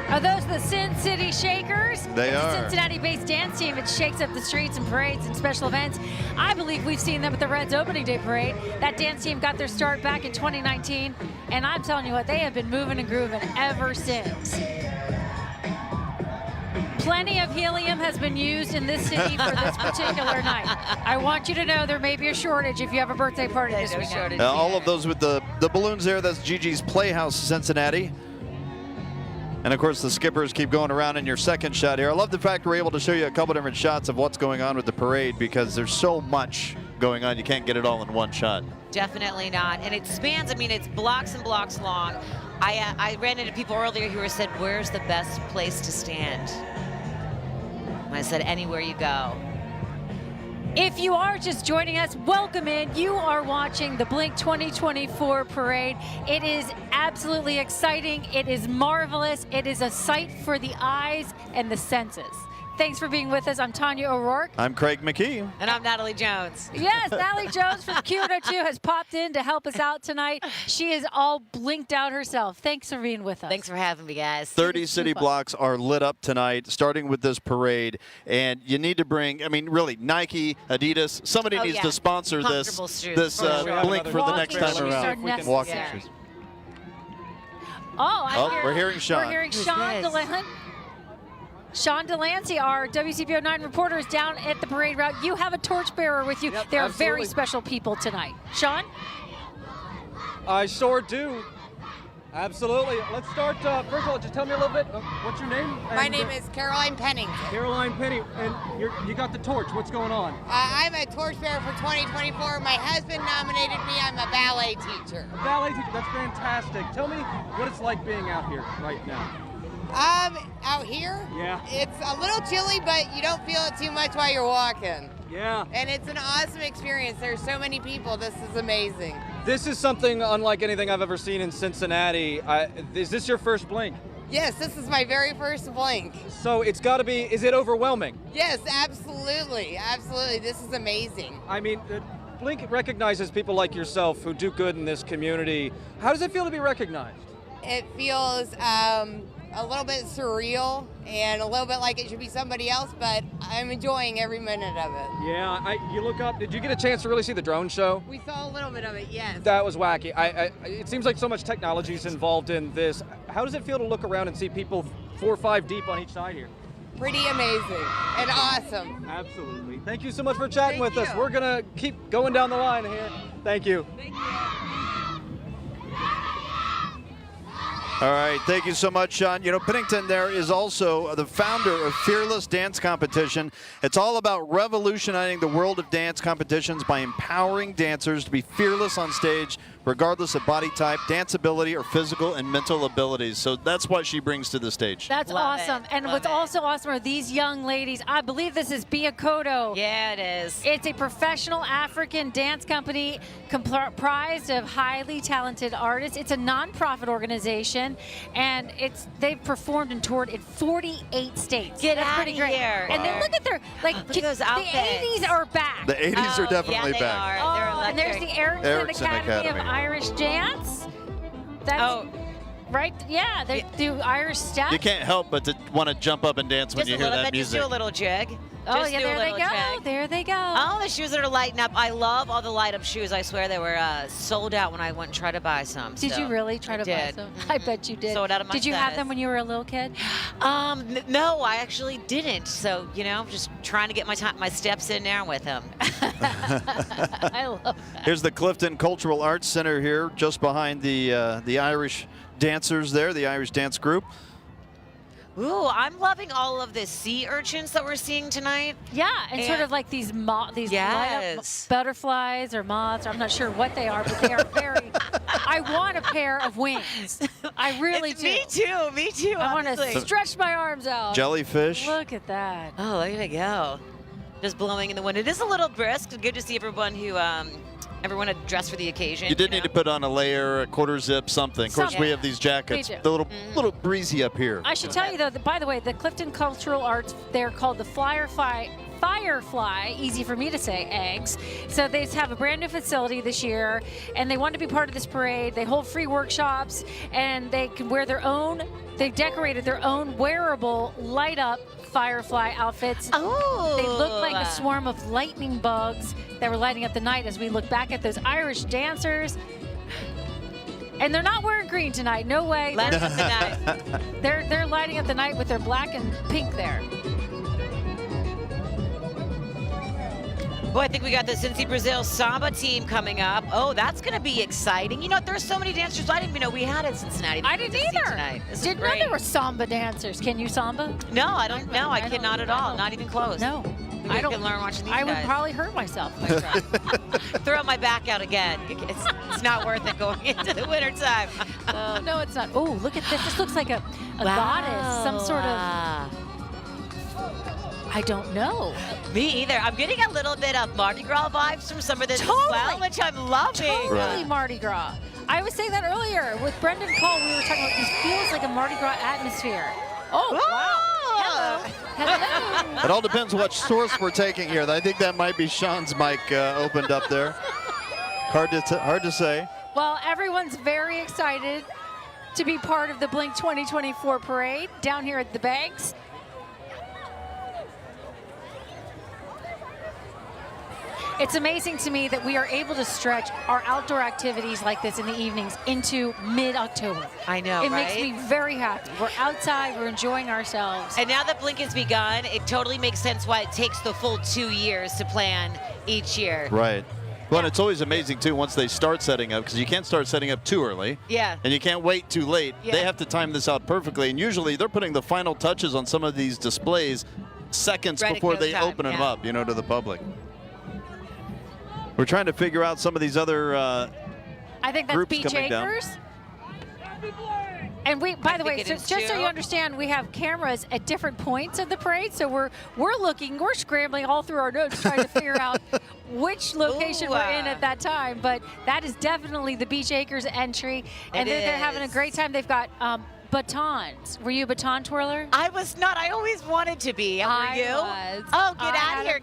Are those the Sin City Shakers? They It's are. a Cincinnati-based dance team. It shakes up the streets and parades and special events. I believe we've seen them at the Reds opening day parade. That dance team got their start back in 2019, and I'm telling you what, they have been moving and grooving ever since. Plenty of helium has been used in this city for this particular night. I want you to know there may be a shortage if you have a birthday party this weekend. All of those with the balloons there, that's Gigi's Playhouse Cincinnati. And of course the skippers keep going around in your second shot here. I love the fact we're able to show you a couple different shots of what's going on with the parade because there's so much going on. You can't get it all in one shot. Definitely not. And it spans, I mean, it's blocks and blocks long. I ran into people earlier who said, where's the best place to stand? And I said, anywhere you go. If you are just joining us, welcome in. You are watching the Blink 2024 parade. It is absolutely exciting. It is marvelous. It is a sight for the eyes and the senses. Thanks for being with us. I'm Tanya O'Rourke. I'm Craig McKee. And I'm Natalie Jones. Yes, Natalie Jones from Q102 has popped in to help us out tonight. She is all blinked out herself. Thanks for being with us. Thanks for having me, guys. 30 city blocks are lit up tonight, starting with this parade. And you need to bring, I mean, really, Nike, Adidas, somebody needs to sponsor this Blink for the next time around. Walking shoes. We're hearing Sean. We're hearing Sean DeLance. Sean Delancey, our WCPO 9 reporter, is down at the parade route. You have a torchbearer with you. Yep, they are absolutely. very special people tonight. Sean? I sure do. Absolutely. Let's start. First of all, just tell me a little bit. What's your name? My name is Caroline Penning. Caroline Penny, and you got the torch. What's going on? I'm a torchbearer for 2024. My husband nominated me. I'm a ballet teacher. A ballet teacher. That's fantastic. Tell me what it's like being out here right now. Out here? Yeah. It's a little chilly, but you don't feel it too much while you're walking. Yeah. And it's an awesome experience. There's so many people. This is amazing. This is something unlike anything I've ever seen in Cincinnati. Is this your first Blink? Yes, this is my very first Blink. So it's got to be, is it overwhelming? Yes, absolutely. Absolutely. This is amazing. I mean, Blink recognizes people like yourself who do good in this community. How does it feel to be recognized? It feels a little bit surreal and a little bit like it should be somebody else, but I'm enjoying every minute of it. Yeah, you look up, did you get a chance to really see the drone show? We saw a little bit of it, yes. That was wacky. It seems like so much technology is involved in this. How does it feel to look around and see people 4 or 5 deep on each side here? Pretty amazing and awesome. Absolutely. Thank you so much for chatting with us. you. We're going to keep going down the line here. Thank you. Thank you. All right, thank you so much, Sean. You know, Pennington there is also the founder of Fearless Dance Competition. It's all about revolutionizing the world of dance competitions by empowering dancers to be fearless on stage, regardless of body type, dance ability, or physical and mental abilities. So that's what she brings to the stage. That's awesome. And what's also awesome are these young ladies. I believe this is Biakoto. Yeah, it is. It's a professional African dance company comprised of highly talented artists. It's a nonprofit organization, and they've performed and toured in 48 states. Get That's outta pretty great. here. And then look at their, like, Look at those the outfits. 80s are back. The 80s are definitely yeah, they back. Are. They're And there's the Erickson Academy of Irish Dance. That's right. Yeah, they do Irish steps. You can't help but to want to jump up and dance when you hear that music. Just do a little jig. Oh, Just yeah, do a there they little go. jig. There they go. Oh, the shoes that are lighting up. I love all the light up shoes. I swear they were sold out when I went and tried to buy some. Did so you really try to buy did. some? I bet you did. Sold out of my Did you have size. them when you were a little kid? No, I actually didn't. So, you know, just trying to get my steps in there with them. I love that. Here's the Clifton Cultural Arts Center here, just behind the Irish dancers there, the Irish dance group. Ooh, I'm loving all of the sea urchins that we're seeing tonight. Yeah, and sort of like these light up butterflies or moths. I'm not sure what they are, but they are very. I want a pair of wings. I really do. Me too. Me too. I want to honestly. stretch my arms out. Jellyfish. Look at that. Oh, look at it go. Just blowing in the wind. It is a little brisk. Good to see everyone who everyone had dressed for the occasion. You did need to put on a layer, a quarter zip, something. Of course, we have these jackets. We do. They're a little breezy up here. I should tell you, though, that, by the way, the Clifton Cultural Arts, they're called the Firefly, easy for me to say, eggs. So they have a brand new facility this year, and they want to be part of this parade. They hold free workshops, and they can wear their own, they decorated their own wearable light-up Firefly outfits. Oh. They look like a swarm of lightning bugs that were lighting up the night as we look back at those Irish dancers. And they're not wearing green tonight, no way. Lighting up the night. They're lighting up the night with their black and pink there. Boy, I think we got the Cincy Brazil Samba team coming up. Oh, that's going to be exciting. You know, there's so many dancers I didn't even know we had in Cincinnati. I didn't either. Didn't know there were samba dancers. Can you samba? No, I don't know. I cannot at all. Not even close. No. I don't learn watching these I guys. would probably hurt myself if I tried. Throw my back out again. It's not worth it going into the wintertime. No, it's not. Oh, look at this. This looks like a goddess, some sort of. I don't know. Me either. I'm getting a little bit of Mardi Gras vibes from some of this as well, which I'm loving. Totally Mardi Gras. I was saying that earlier with Brendan Cole. We were talking about this feels like a Mardi Gras atmosphere. Oh, wow. Hello. It all depends what source we're taking here. I think that might be Sean's mic opened up there. Hard to say. Well, everyone's very excited to be part of the Blink 2024 parade down here at the Banks. It's amazing to me that we are able to stretch our outdoor activities like this in the evenings into mid-October. I know, It right? makes me very happy. We're outside, we're enjoying ourselves. And now that Blink has begun, it totally makes sense why it takes the full 2 years to plan each year. Right. Well, and it's always amazing, too, once they start setting up, because you can't start setting up too early. Yeah. And you can't wait too late. Yeah. They have to time this out perfectly, and usually they're putting the final touches on some of these displays seconds Right at before go they time, open them yeah. up, to the public. We're trying to figure out some of these other I think that's groups Beach coming down. Acres. And by the way, think it is just so too. you understand, we have cameras at different points of the parade. So we're scrambling all through our notes trying to figure out which location we're in at that time. But that is definitely the Beach Acres entry. And they're having a great time. They've got batons. Were you a baton twirler? I was not. I always wanted to be. Were you? Was. Oh, get out of here.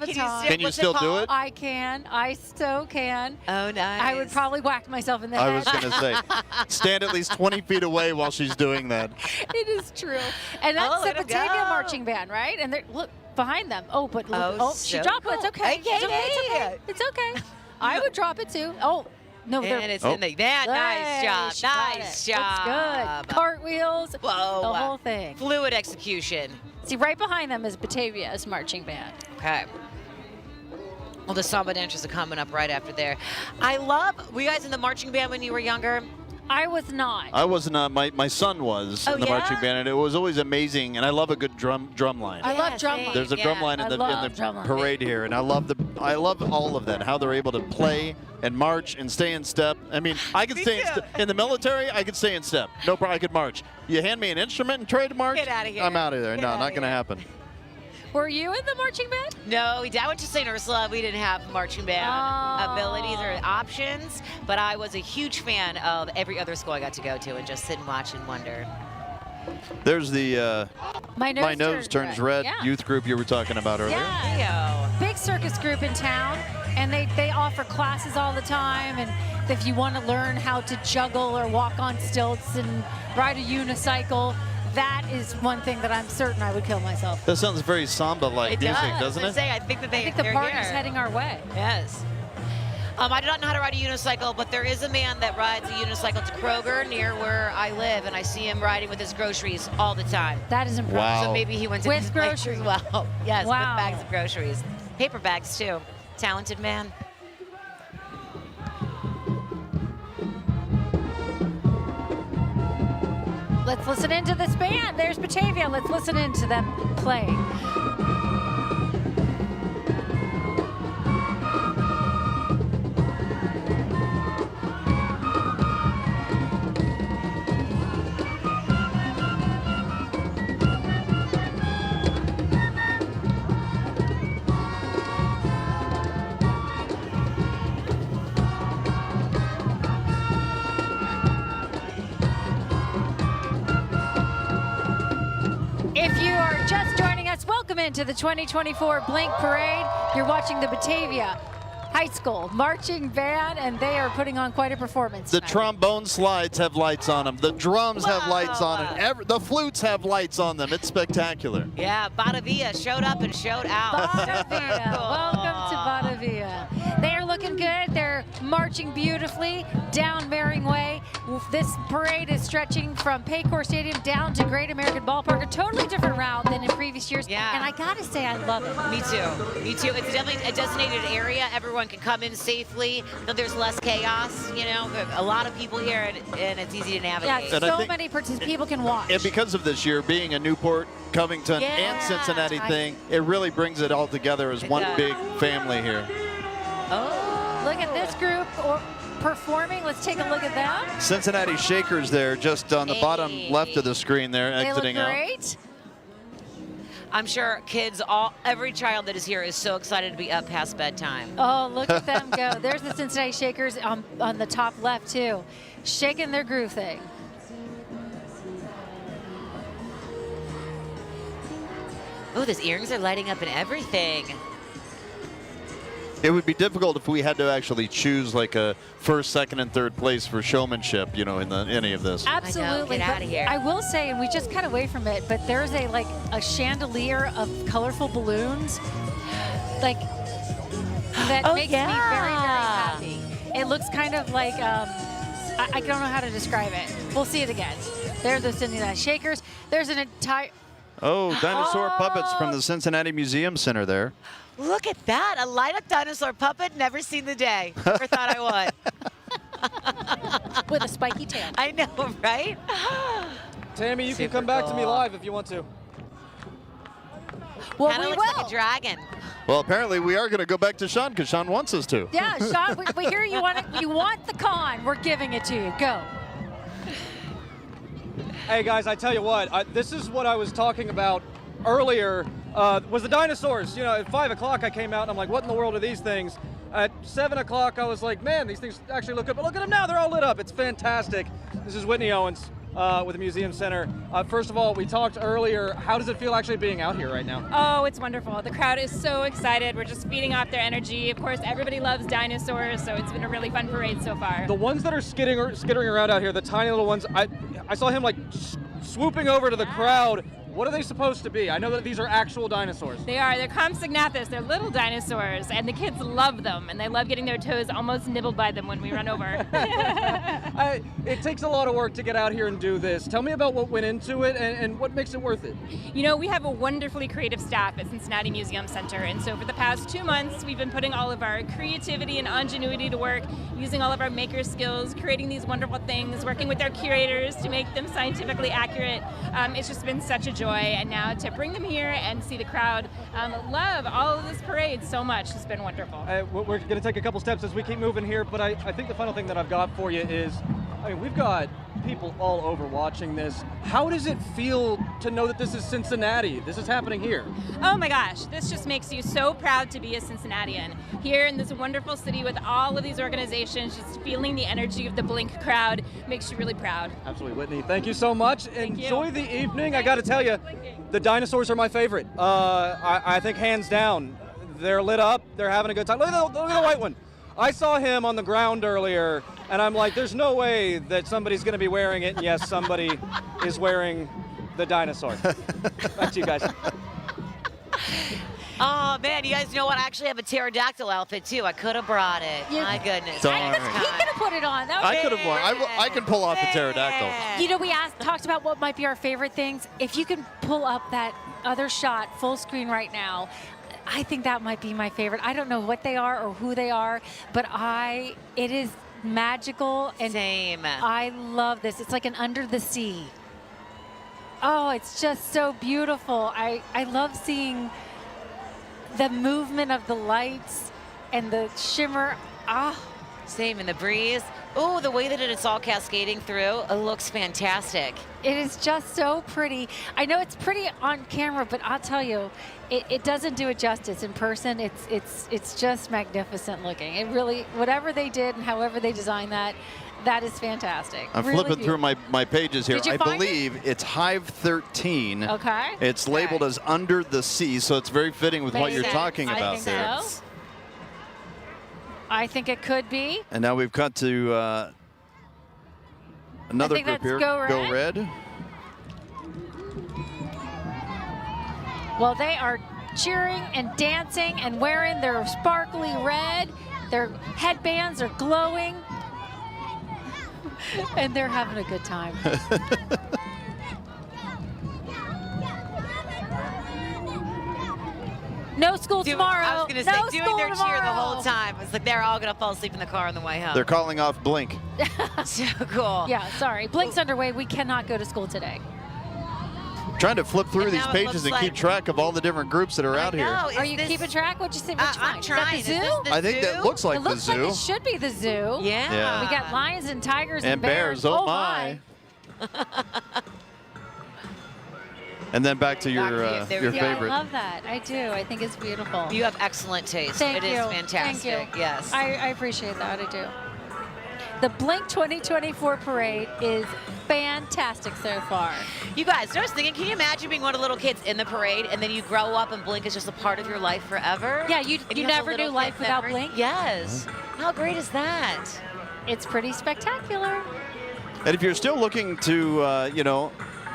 Can you still do it? I can. I so can. Oh, nice. I would probably whack myself in the head. I was going to say, stand at least 20 feet away while she's doing that. It is true. And that's the let 'em Batavia go. marching band, right? And look behind them. Oh, but look. Oh, She so dropped it. It's cool. okay. Hey, It's okay. It's okay. It's okay. I would drop it too. Oh. No, And it's in the, nice job, she got nice it. job. Looks good. Cartwheels, Whoa. the whole thing. Fluid execution. See, right behind them is Batavia's marching band. Okay. Well, the samba dancers are coming up right after there. Were you guys in the marching band when you were younger? I was not. I was not. My son was in the marching band, and it was always amazing. And I love a good drum line. I love drum line. There's a drum line in the parade here, and I love all of that. How they're able to play and march and stay in step. I mean, I could stay in the military. I could stay in step. No problem. I could march. You hand me an instrument and try to march. Get out of here. I'm out of there. Get No, outta not going to happen. Were you in the marching band? No, I went to St. Ursula. We didn't have marching band abilities or options, but I was a huge fan of every other school I got to go to and just sit and watch and wonder. There's the My Nose Turns Red Yeah. youth group you were talking about earlier. Yeah. Big circus group in town, and they offer classes all the time. And if you want to learn how to juggle or walk on stilts and ride a unicycle, that is one thing that I'm certain I would kill myself. That sounds very samba-like music, doesn't it? I think the party's heading our way. Yes. I do not know how to ride a unicycle, but there is a man that rides a unicycle to Kroger near where I live, and I see him riding with his groceries all the time. That is impressive. Wow. So maybe he went to With his place groceries. as well. Yes, Wow. with bags of groceries. Paper bags, too. Talented man. Let's listen into this band. There's Batavia. Let's listen into them playing. If you are just joining us, welcome into the 2024 Blink Parade. You're watching the Batavia High School Marching Band, and they are putting on quite a performance The tonight. trombone slides have lights on them. The drums have lights on them. The flutes have lights on them. It's spectacular. Yeah, Batavia showed up and showed out. Batavia. Welcome to Batavia. They are looking good. They're marching beautifully down Mering Way. This parade is stretching from Paycor Stadium down to Great American Ballpark, a totally different route than in previous years. Yeah. And I gotta say, I love it. Me too. Me too. It's definitely a designated area. Everyone can come in safely. So there's less chaos. You know, a lot of people here, and it's easy to navigate. Yeah, so many people can watch. And because of this year being a Newport, Covington, and Cincinnati thing, it really brings it all together as one big family here. Oh, look at this group performing. Let's take a look at them. Cincinnati Shakers there, just on the bottom left of the screen there, exiting They look out. great. I'm sure every child that is here is so excited to be up past bedtime. Oh, look at them go. There's the Cincinnati Shakers on the top left, too, shaking their groove thing. Oh, those earrings are lighting up and everything. It would be difficult if we had to actually choose like a first, second, and third place for showmanship, you know, in any of this. Absolutely. Get out of here. I will say, and we just cut away from it, but there's a chandelier of colorful balloons, like that makes me very, very happy. It looks kind of like I don't know how to describe it. We'll see it again. There's the Cincinnati Shakers. There's an entire. Oh, dinosaur puppets from the Cincinnati Museum Center there. Look at that, a light-up dinosaur puppet, never seen the day. Never thought I would. With a spiky tail. I know, right? Tammy, you can come back to me live if you want to. Well, Kinda we looks will. like a dragon. Well, apparently we are going to go back to Sean because Sean wants us to. Yeah, Sean, we hear you want the con. We're giving it to you. Go. Hey guys, I tell you what, this is what I was talking about earlier, was the dinosaurs. You know, at 5 o'clock I came out and I'm like, what in the world are these things? At 7 o'clock I was like, man, these things actually look good, but look at them now, they're all lit up. It's fantastic. This is Whitney Owens with the Museum Center. First of all, we talked earlier, how does it feel actually being out here right now? Oh, it's wonderful. The crowd is so excited. We're just feeding off their energy. Of course, everybody loves dinosaurs, so it's been a really fun parade so far. The ones that are skittering around out here, the tiny little ones, I saw him like swooping over to the crowd. What are they supposed to be? I know that these are actual dinosaurs. They are. They're Compsognathus. They're little dinosaurs, and the kids love them, and they love getting their toes almost nibbled by them when we run over. It takes a lot of work to get out here and do this. Tell me about what went into it and what makes it worth it. You know, we have a wonderfully creative staff at Cincinnati Museum Center, and so for the past 2 months, we've been putting all of our creativity and ingenuity to work, using all of our maker skills, creating these wonderful things, working with our curators to make them scientifically accurate. It's just been such a joy, and now to bring them here and see the crowd love all of this parade so much has been wonderful. We're going to take a couple steps as we keep moving here, but I think the final thing that I've got for you is, I mean, we've got people all over watching this. How does it feel to know that this is Cincinnati? This is happening here. Oh my gosh, this just makes you so proud to be a Cincinnatian. Here in this wonderful city with all of these organizations, just feeling the energy of the Blink crowd makes you really proud. Absolutely, Whitney. Thank you so much. Enjoy the evening. I got to tell you, the dinosaurs are my favorite. I think hands down. They're lit up. They're having a good time. Look at the white one. I saw him on the ground earlier, and I'm like, there's no way that somebody's going to be wearing it. And yes, somebody is wearing the dinosaur. Back to you guys. Oh, man, you guys know what? I actually have a pterodactyl outfit, too. I could have brought it. My goodness. He could have put it on. That I could have won. I can pull off the pterodactyl. You know, we talked about what might be our favorite things. If you can pull up that other shot full screen right now, I think that might be my favorite. I don't know what they are or who they are, but it is magical. And same. I love this. It's like an under the sea. Oh, it's just so beautiful. I love seeing the movement of the lights and the shimmer. Same in the breeze. Oh, the way that it's all cascading through, it looks fantastic. It is just so pretty. I know it's pretty on camera, but I'll tell you, it doesn't do it justice in person. It's just magnificent looking. It really, whatever they did and however they designed that is fantastic. I'm really flipping through my pages here. Did you I find believe it's Hive 13. Okay. It's labeled as Under the Sea, so it's very fitting with what you're talking about there. So. I think it could be. And now we've cut to another group here. Go Red. Well, they are cheering and dancing and wearing their sparkly red. Their headbands are glowing. And they're having a good time. No school tomorrow. I was going to say, doing their cheer the whole time. It's like they're all going to fall asleep in the car on the way home. They're calling off Blink. So cool. Yeah, sorry. Blink's underway. We cannot go to school today. Trying to flip through these pages and keep track of all the different groups that are out here. Are you keeping track? What'd you say? I'm trying. Is that the zoo? I think that looks like the zoo. It looks like it should be the zoo. Yeah. We got lions and tigers and bears. Oh my. And then back to your favorite. I love that. I do. I think it's beautiful. You have excellent taste. Thank you. It is fantastic. Thank you. Yes. I appreciate that. I do. The Blink 2024 parade is fantastic so far. You guys, I was thinking, can you imagine being one of the little kids in the parade and then you grow up and Blink is just a part of your life forever? Yeah, you never knew life without Blink? Yes. How great is that? It's pretty spectacular. And if you're still looking to,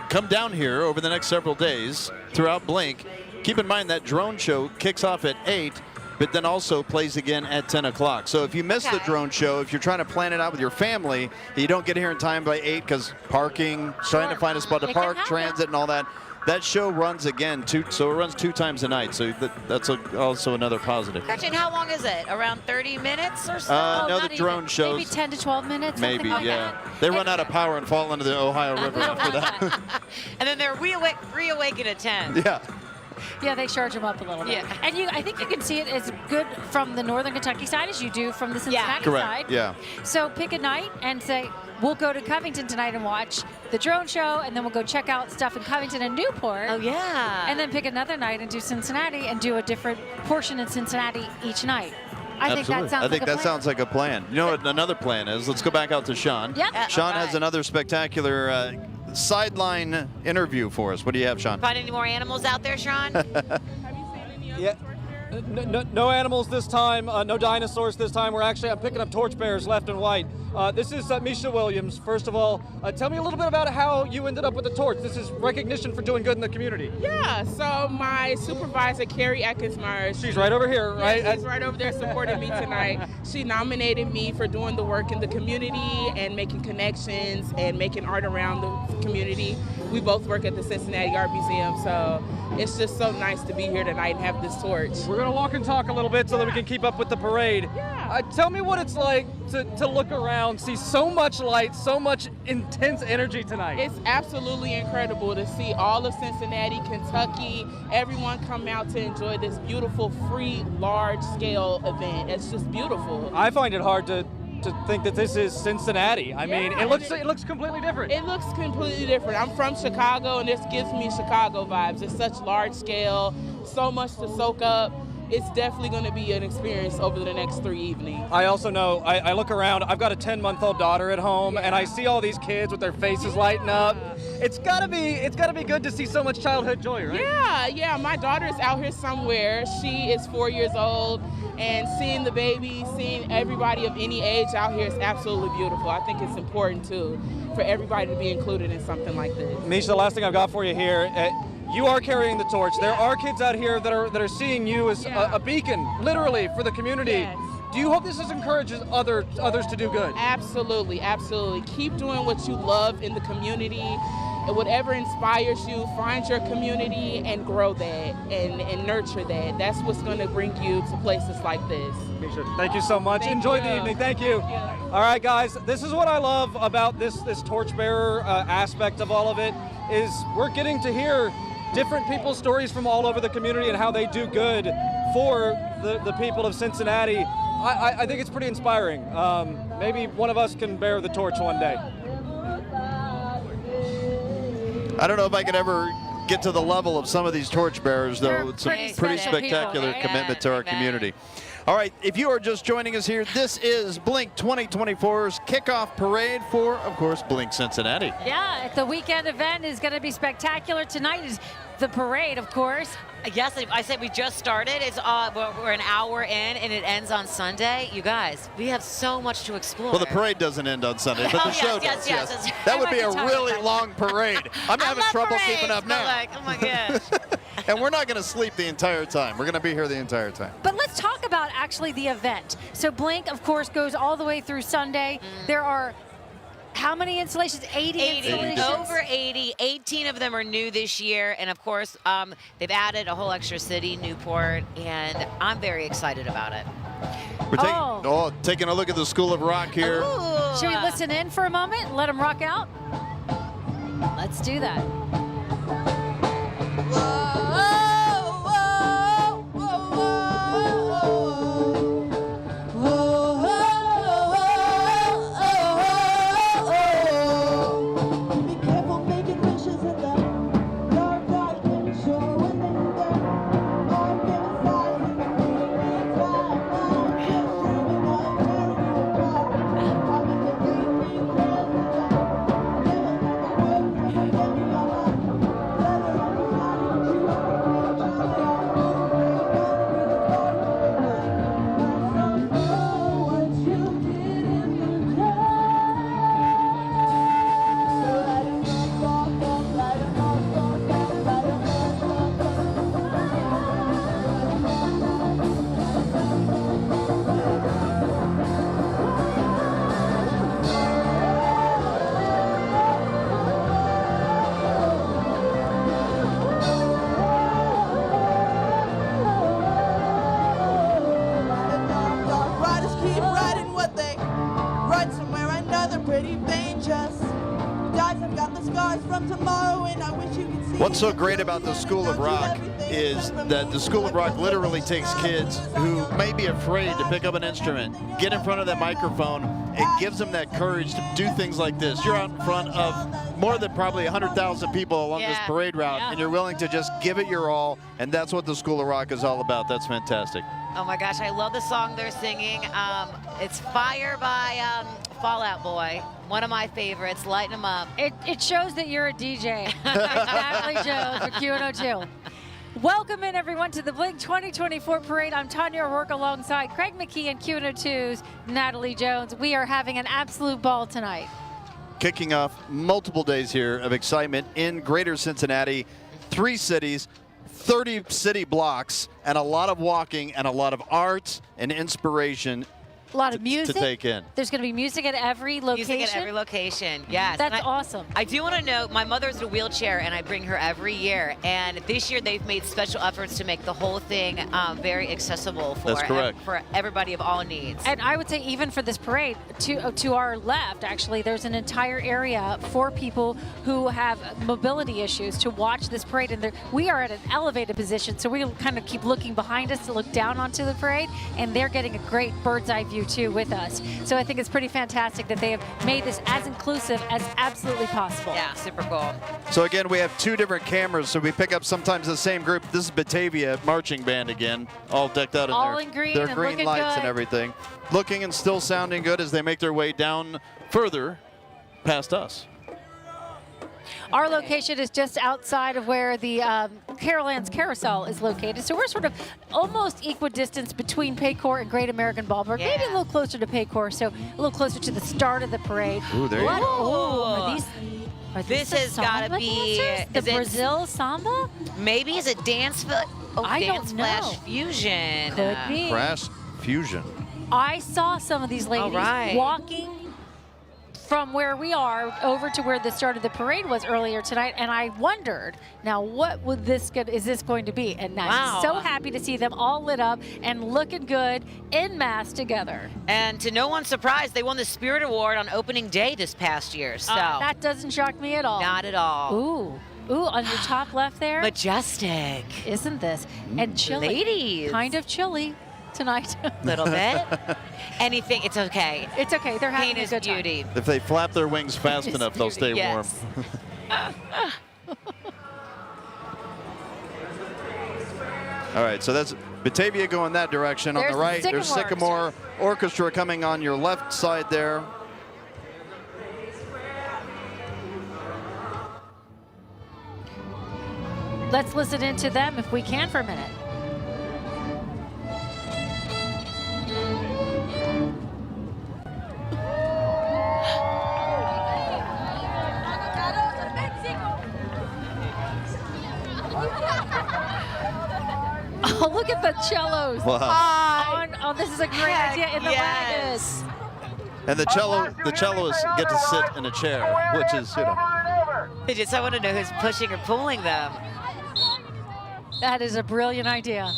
come down here over the next several days throughout Blink, keep in mind that drone show kicks off at 8, but then also plays again at 10 o'clock. So if you miss the drone show, if you're trying to plan it out with your family, and you don't get here in time by 8 because parking, trying to find a spot to park, transit and all that, that show runs again, so it runs 2 times a night. So that's also another positive. Gretchen, how long is it? Around 30 minutes or so? No, the drone shows. Maybe 10 to 12 minutes. Maybe, like yeah. That. They run out of power and fall into the Ohio River after that. And then they're reawakened at 10. Yeah. Yeah, they charge them up a little bit. Yeah. And I think you can see it as good from the Northern Kentucky side as you do from the Cincinnati Correct. side. Yeah. So pick a night and say, we'll go to Covington tonight and watch the drone show, and then we'll go check out stuff in Covington and Newport. Oh, yeah. And then pick another night and do Cincinnati and do a different portion in Cincinnati each night. I think that sounds like a plan. You know what another plan is? Let's go back out to Sean. Yep. Sean has another spectacular sideline interview for us. What do you have, Sean? Find any more animals out there, Sean? Yeah. No animals this time, no dinosaurs this time. I'm picking up torchbearers left and right. This is Misha Williams. First of all, tell me a little bit about how you ended up with the torch. This is recognition for doing good in the community. Yeah, so my supervisor, Carrie Eckensmeyer. She's right over here, right? Yeah, she's right over there supporting me tonight. She nominated me for doing the work in the community and making connections and making art around the community. We both work at the Cincinnati Art Museum, so it's just so nice to be here tonight and have this torch. We're going to walk and talk a little bit so that we can keep up with the parade. Yeah. Tell me what it's like to look around, see so much light, so much intense energy tonight. It's absolutely incredible to see all of Cincinnati, Kentucky, everyone come out to enjoy this beautiful, free, large-scale event. It's just beautiful. I find it hard to think that this is Cincinnati. I mean, it looks completely different. It looks completely different. I'm from Chicago, and this gives me Chicago vibes. It's such large scale, so much to soak up. It's definitely going to be an experience over the next 3 evenings. I also know, I look around, I've got a 10-month-old daughter at home, and I see all these kids with their faces lighting up. It's gotta be good to see so much childhood joy, right? Yeah, my daughter's out here somewhere. She is 4 years old, and seeing the baby, seeing everybody of any age out here is absolutely beautiful. I think it's important too for everybody to be included in something like this. Misha, the last thing I've got for you here, you are carrying the torch. There are kids out here that are seeing you as a beacon, literally, for the community. Yes. Do you hope this encourages others to do good? Absolutely, absolutely. Keep doing what you love in the community. And whatever inspires you, find your community and grow that and nurture that. That's what's going to bring you to places like this. Misha, thank you so much. Enjoy the evening. Thank you. All right, guys, this is what I love about this torchbearer aspect of all of it, is we're getting to hear different people's stories from all over the community and how they do good for the people of Cincinnati. I think it's pretty inspiring. Maybe one of us can bear the torch one day. I don't know if I could ever get to the level of some of these torchbearers, though. It's a pretty spectacular commitment to our community. All right, if you are just joining us here, this is Blink 2024's kickoff parade for, of course, Blink Cincinnati. Yeah, the weekend event is going to be spectacular. Tonight is the parade, of course. Yes, I said we just started. It's we're an hour in, and it ends on Sunday. You guys, we have so much to explore. Well, the parade doesn't end on Sunday, but the show does. Yes. That would be a really long parade. I'm having trouble keeping up now. Like, oh my gosh. And we're not going to sleep the entire time. We're going to be here the entire time. But let's talk about actually the event. So Blink, of course, goes all the way through Sunday. There are how many installations? 80 installations? Over 80. 18 of them are new this year. And of course, they've added a whole extra city, Newport, and I'm very excited about it. We're taking a look at the School of Rock here. Ooh. Should we listen in for a moment and let them rock out? Let's do that. What's so great about the School of Rock is that the School of Rock literally takes kids who may be afraid to pick up an instrument, get in front of that microphone, and gives them that courage to do things like this. You're out in front of more than probably 100,000 people along this parade route, and you're willing to just give it your all, and that's what the School of Rock is all about. That's fantastic. Oh my gosh, I love the song they're singing. It's Fire by Fall Out Boy. One of my favorites. Lighten them up. It shows that you're a DJ. Natalie Jones with Q102. Welcome in, everyone, to the Blink 2024 parade. I'm Tanya O'Rourke alongside Craig McKee and Q102's Natalie Jones. We are having an absolute ball tonight. Kicking off multiple days here of excitement in Greater Cincinnati, 3 cities, 30 city blocks, and a lot of walking and a lot of art and inspiration. A lot of music to take in. There's going to be music at every location. Music at every location, yes. That's awesome. I do want to note, my mother's in a wheelchair, and I bring her every year. And this year, they've made special efforts to make the whole thing very accessible for everybody of all needs. And I would say even for this parade, to our left, actually, there's an entire area for people who have mobility issues to watch this parade. And we are at an elevated position, so we kind of keep looking behind us to look down onto the parade, and they're getting a great bird's eye view too with us. So I think it's pretty fantastic that they have made this as inclusive as absolutely possible. Yeah, super cool. So again, we have 2 different cameras, so we pick up sometimes the same group. This is Batavia marching band again, all decked out in their green lights and everything. Looking and still sounding good as they make their way down further past us. Our location is just outside of where the Carolines Carousel is located. So we're sort of almost equidistant between Paycor and Great American Ballpark. Maybe a little closer to Paycor, so a little closer to the start of the parade. Ooh, there you go. Are these This has got to be the Brazil Samba? Maybe is it dance? I don't know. Flash Fusion. Could be. Crash Fusion. I saw some of these ladies walking from where we are over to where the start of the parade was earlier tonight, and I wondered, now what would is this going to be? And I'm so happy to see them all lit up and looking good en masse together. And to no one's surprise, they won the Spirit Award on opening day this past year. So that doesn't shock me at all. Not at all. Ooh, on your top left there. Majestic. Isn't this? And chilly. Ladies. Kind of chilly tonight. Little bit. Anything, it's okay. It's okay. They're having Pain a good time. beauty. If they flap their wings fast enough, they'll stay warm. All right, so that's Batavia going that direction. On the right, there's Sycamore Orchestra coming on your left side there. Let's listen into them if we can for a minute. Oh, look at the cellos. Wow. Oh, this is a great idea in the ragas. And the cellists get to sit in a chair, which is, I want to know who's pushing or pulling them. That is a brilliant idea.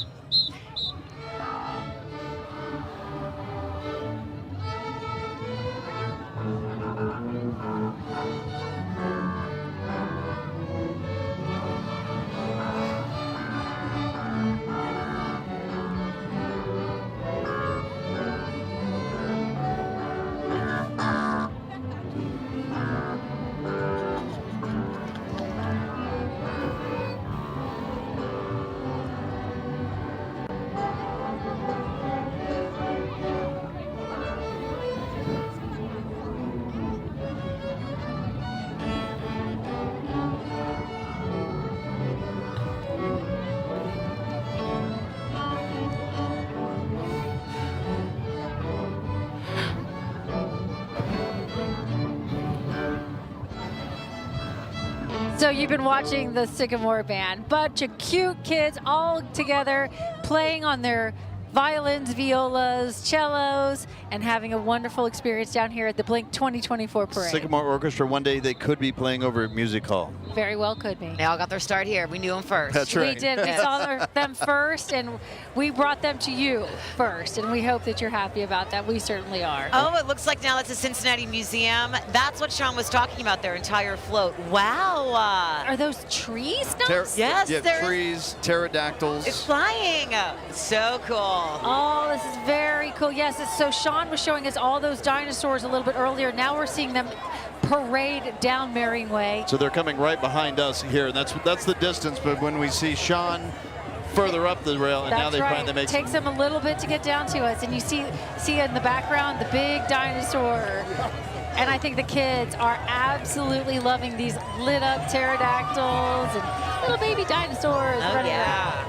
So you've been watching the Sycamore Band. Bunch of cute kids all together playing on their violins, violas, cellos, and having a wonderful experience down here at the Blink 2024 parade. Sycamore Orchestra, one day they could be playing over at Music Hall. Very well could be. They all got their start here. We knew them first. That's right. We did. We saw them first, and we brought them to you first, and we hope that you're happy about that. We certainly are. Oh, it looks like now that's the Cincinnati Museum. That's what Sean was talking about, their entire float. Wow. Are those tree stumps? Yes, yeah, they're trees, pterodactyls. It's flying. So cool. Oh, this is very cool. Yes, so Sean was showing us all those dinosaurs a little bit earlier. Now we're seeing them parade down Marion Way. So they're coming right behind us here, and that's the distance. But when we see Sean further up the rail, and now they right. finally make. It takes them a little bit to get down to us, and you see in the background the big dinosaur. And I think the kids are absolutely loving these lit up pterodactyls and little baby dinosaurs running around.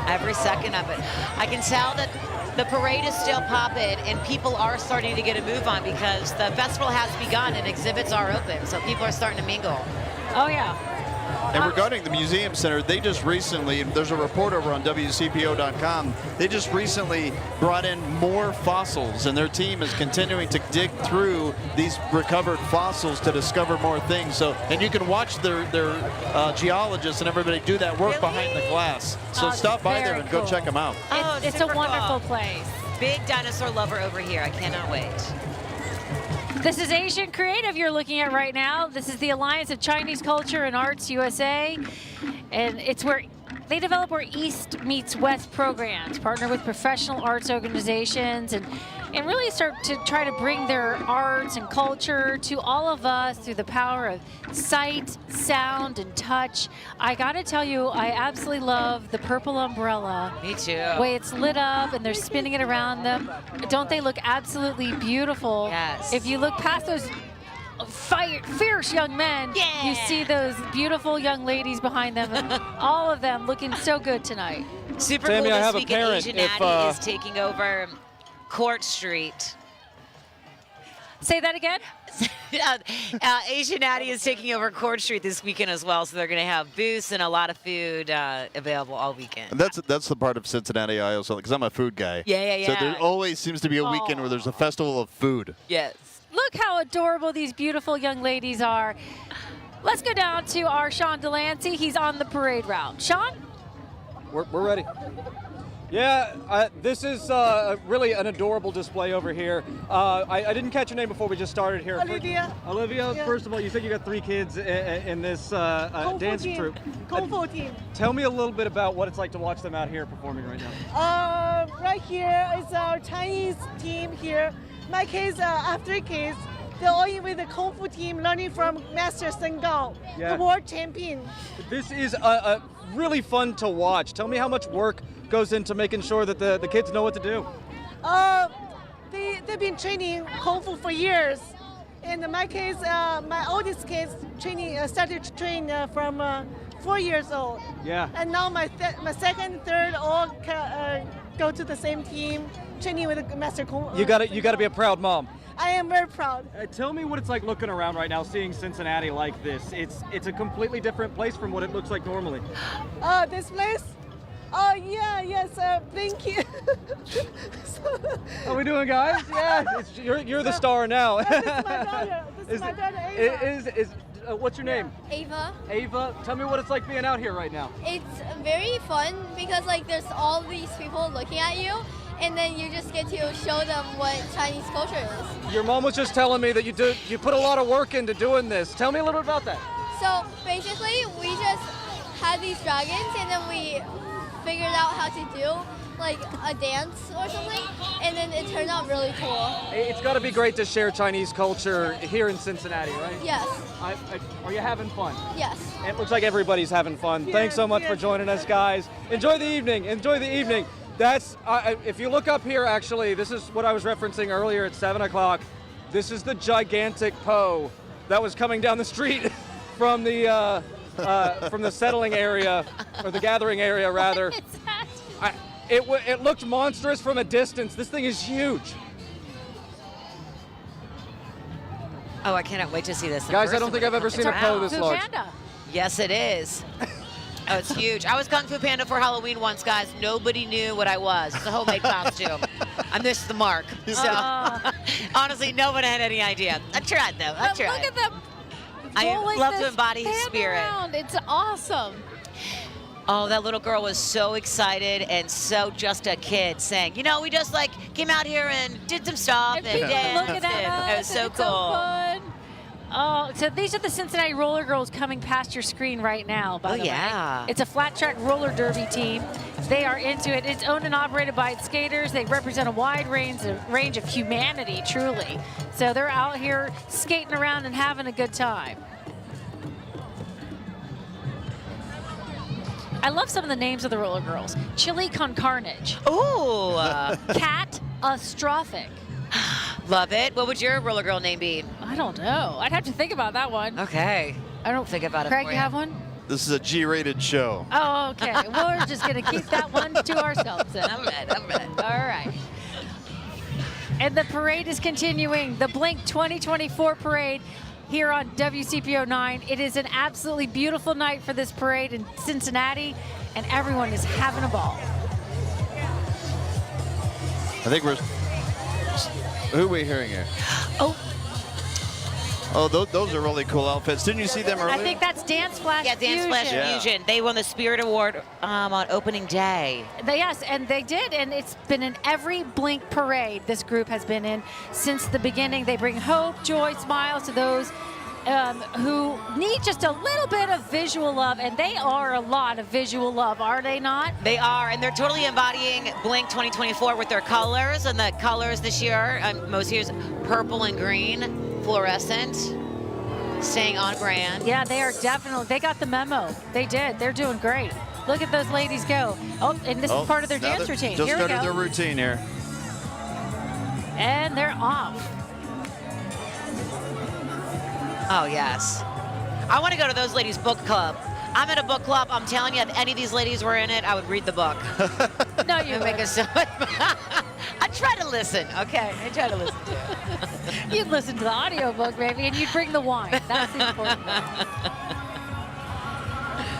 Every second of it. I can tell that the parade is still popping and people are starting to get a move on because the festival has begun and exhibits are open, so people are starting to mingle. Oh yeah. And regarding the Museum Center, they just recently, there's a report over on WCPO.com, they just recently brought in more fossils, and their team is continuing to dig through these recovered fossils to discover more things. So, and you can watch their geologists and everybody do that work behind the glass. So stop by there and go check them out. It's a wonderful place. Big dinosaur lover over here. I cannot wait. This is Asian Creative you're looking at right now. This is the Alliance of Chinese Culture and Arts USA. And it's where they develop where East meets West programs, partner with professional arts organizations, and really start to try to bring their arts and culture to all of us through the power of sight, sound, and touch. I gotta tell you, I absolutely love the purple umbrella. Me too. The way it's lit up and they're spinning it around them. Don't they look absolutely beautiful? Yes. If you look past those fierce young men, you see those beautiful young ladies behind them, all of them looking so good tonight. Super Tammy, cool I have this a weekend. parent. Cincinnati is taking over Court Street. Say that again? Cincinnati is taking over Court Street this weekend as well, so they're going to have booths and a lot of food available all weekend. And that's the part of Cincinnati I also like, because I'm a food guy. Yeah. So there always seems to be a weekend where there's a festival of food. Yes. Look how adorable these beautiful young ladies are. Let's go down to our Sean Delancey. He's on the parade route. Sean? We're ready. Yeah, this is really an adorable display over here. I didn't catch your name before we just started here. Olivia. Olivia, Yeah. First of all, you said you got 3 kids in this dance troupe. Kung Fu team. Tell me a little bit about what it's like to watch them out here performing right now. Right here is our Chinese team here. My kids, I have 3 kids. They're all in with the Kung Fu team, learning from Master Sen Gao, Yeah. the world champion. This is really fun to watch. Tell me how much work goes into making sure that the kids know what to do. They've been training Kung Fu for years. And my kids, my oldest kids started to train from 4 years old. Yeah. And now my second, third all go to the same team, training with the Master Kung Fu. You gotta be a proud mom. I am very proud. Tell me what it's like looking around right now, seeing Cincinnati like this. It's a completely different place from what it looks like normally. This place? Oh yeah, yes. Thank you. How we doing, guys? Yeah, you're the star now. This is my daughter. This is my daughter Ava. What's your name? Ava. Ava. Tell me what it's like being out here right now. It's very fun because there's all these people looking at you, and then you just get to show them what Chinese culture is. Your mom was just telling me that you put a lot of work into doing this. Tell me a little bit about that. So basically, we just had these dragons, and then we figured out how to do a dance or something, and then it turned out really cool. It's got to be great to share Chinese culture here in Cincinnati, right? Yes. Are you having fun? Yes. It looks like everybody's having fun. Thanks so much for joining us, guys. Enjoy the evening. Enjoy the evening. That's if you look up here, actually, this is what I was referencing earlier at 7 o'clock. This is the gigantic Po that was coming down the street from the settling area, or the gathering area, rather. What is that? It looked monstrous from a distance. This thing is huge. Oh, I cannot wait to see this. Guys, I don't think I've ever seen a Po this large. Panda. Yes, it is. Oh, it's huge. I was Kung Fu Panda for Halloween once, guys. Nobody knew what I was. It's a homemade costume. I missed the mark. So, honestly, no one had any idea. I tried, though. I tried. Look at them. I love to this embody his fan spirit. around. It's awesome. Oh, that little girl was so excited and so just a kid saying, you know, we just like came out here and did some stuff and danced. Looking at us, it was so it's cool. So fun. Oh, so these are the Cincinnati Roller Girls coming past your screen right now, by the way. It's a flat track roller derby team. They are into it. It's owned and operated by its skaters. They represent a wide range of humanity, truly. So they're out here skating around and having a good time. I love some of the names of the roller girls. Chili con Carnage. Ooh. Catastrophic. Love it. What would your roller girl name be? I don't know. I'd have to think about that one. Okay. I don't think about it. Craig, for you have one? This is a G-rated show. Oh, okay. We're just going to keep that one to ourselves then. I'm ready. All right. And the parade is continuing. The Blink 2024 parade here on WCPO 9. It is an absolutely beautiful night for this parade in Cincinnati, and everyone is having a ball. I think who are we hearing here? Oh, those are really cool outfits. Didn't you see them earlier? I think that's Dance Flash Fusion. Dance Flash Fusion. They won the Spirit Award on opening day. Yes, and they did, and it's been in every Blink parade this group has been in since the beginning. They bring hope, joy, smiles to those who need just a little bit of visual love, and they are a lot of visual love, are they not? They are, and they're totally embodying Blink 2024 with their colors, and the colors this year, most years, purple and green. Fluorescent, staying on brand. Yeah, they are definitely, they got the memo. They did. They're doing great. Look at those ladies go. Oh, and this is part of their dance routine. Just Here we started go. their routine here. And they're off. Oh, yes. I want to go to those ladies' book club. I'm in a book club. I'm telling you, if any of these ladies were in it, I would read the book. No, you make us so I try to listen, okay? I try to listen to it. You'd listen to the audiobook, maybe, and you'd bring the wine. That's the important thing.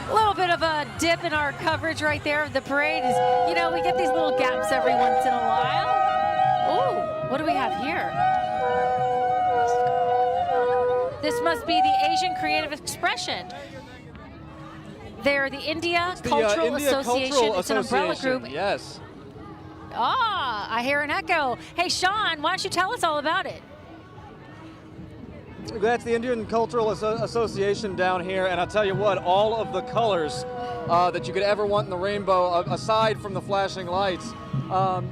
A little bit of a dip in our coverage right there of the parade is, you know, we get these little gaps every once in a while. Oh, what do we have here? This must be the Asian Creative Expression. They're the India Cultural Association. It's an umbrella group. Yes. Ah, I hear an echo. Hey, Sean, why don't you tell us all about it? That's the Indian Cultural Association down here, and I'll tell you what, all of the colors that you could ever want in the rainbow, aside from the flashing lights. Are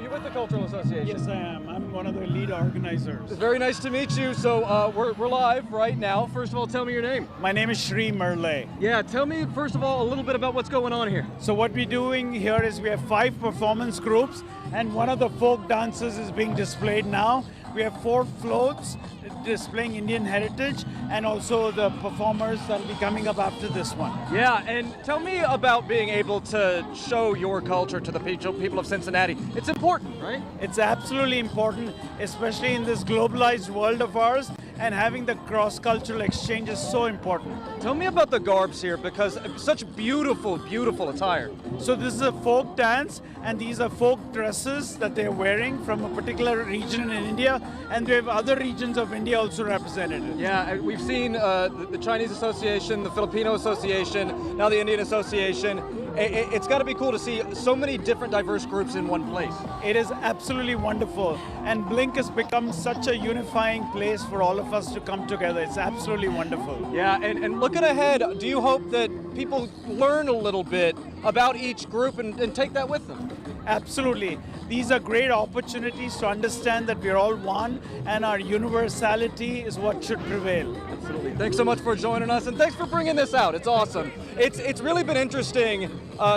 you with the Cultural Association? Yes, I am. I'm one of the lead organizers. It's very nice to meet you. So we're live right now. First of all, tell me your name. My name is Shri Merle. Yeah, tell me, first of all, a little bit about what's going on here. So what we're doing here is we have 5 performance groups, and one of the folk dances is being displayed now. We have 4 floats displaying Indian heritage, and also the performers that will be coming up after this one. Yeah, and tell me about being able to show your culture to the people of Cincinnati. It's important, right? It's absolutely important, especially in this globalized world of ours, and having the cross-cultural exchange is so important. Tell me about the garbs here, because such beautiful, beautiful attire. So this is a folk dance, and these are folk dresses that they're wearing from a particular region in India, and we have other regions of India also represented. Yeah, we've seen the Chinese Association, the Filipino Association, now the Indian Association. It's got to be cool to see so many different diverse groups in one place. It is absolutely wonderful, and Blink has become such a unifying place for all of us to come together. It's absolutely wonderful. Yeah, and looking ahead, do you hope that people learn a little bit about each group and take that with them? Absolutely. These are great opportunities to understand that we're all one, and our universality is what should prevail. Absolutely. Thanks so much for joining us, and thanks for bringing this out. It's awesome. It's really been interesting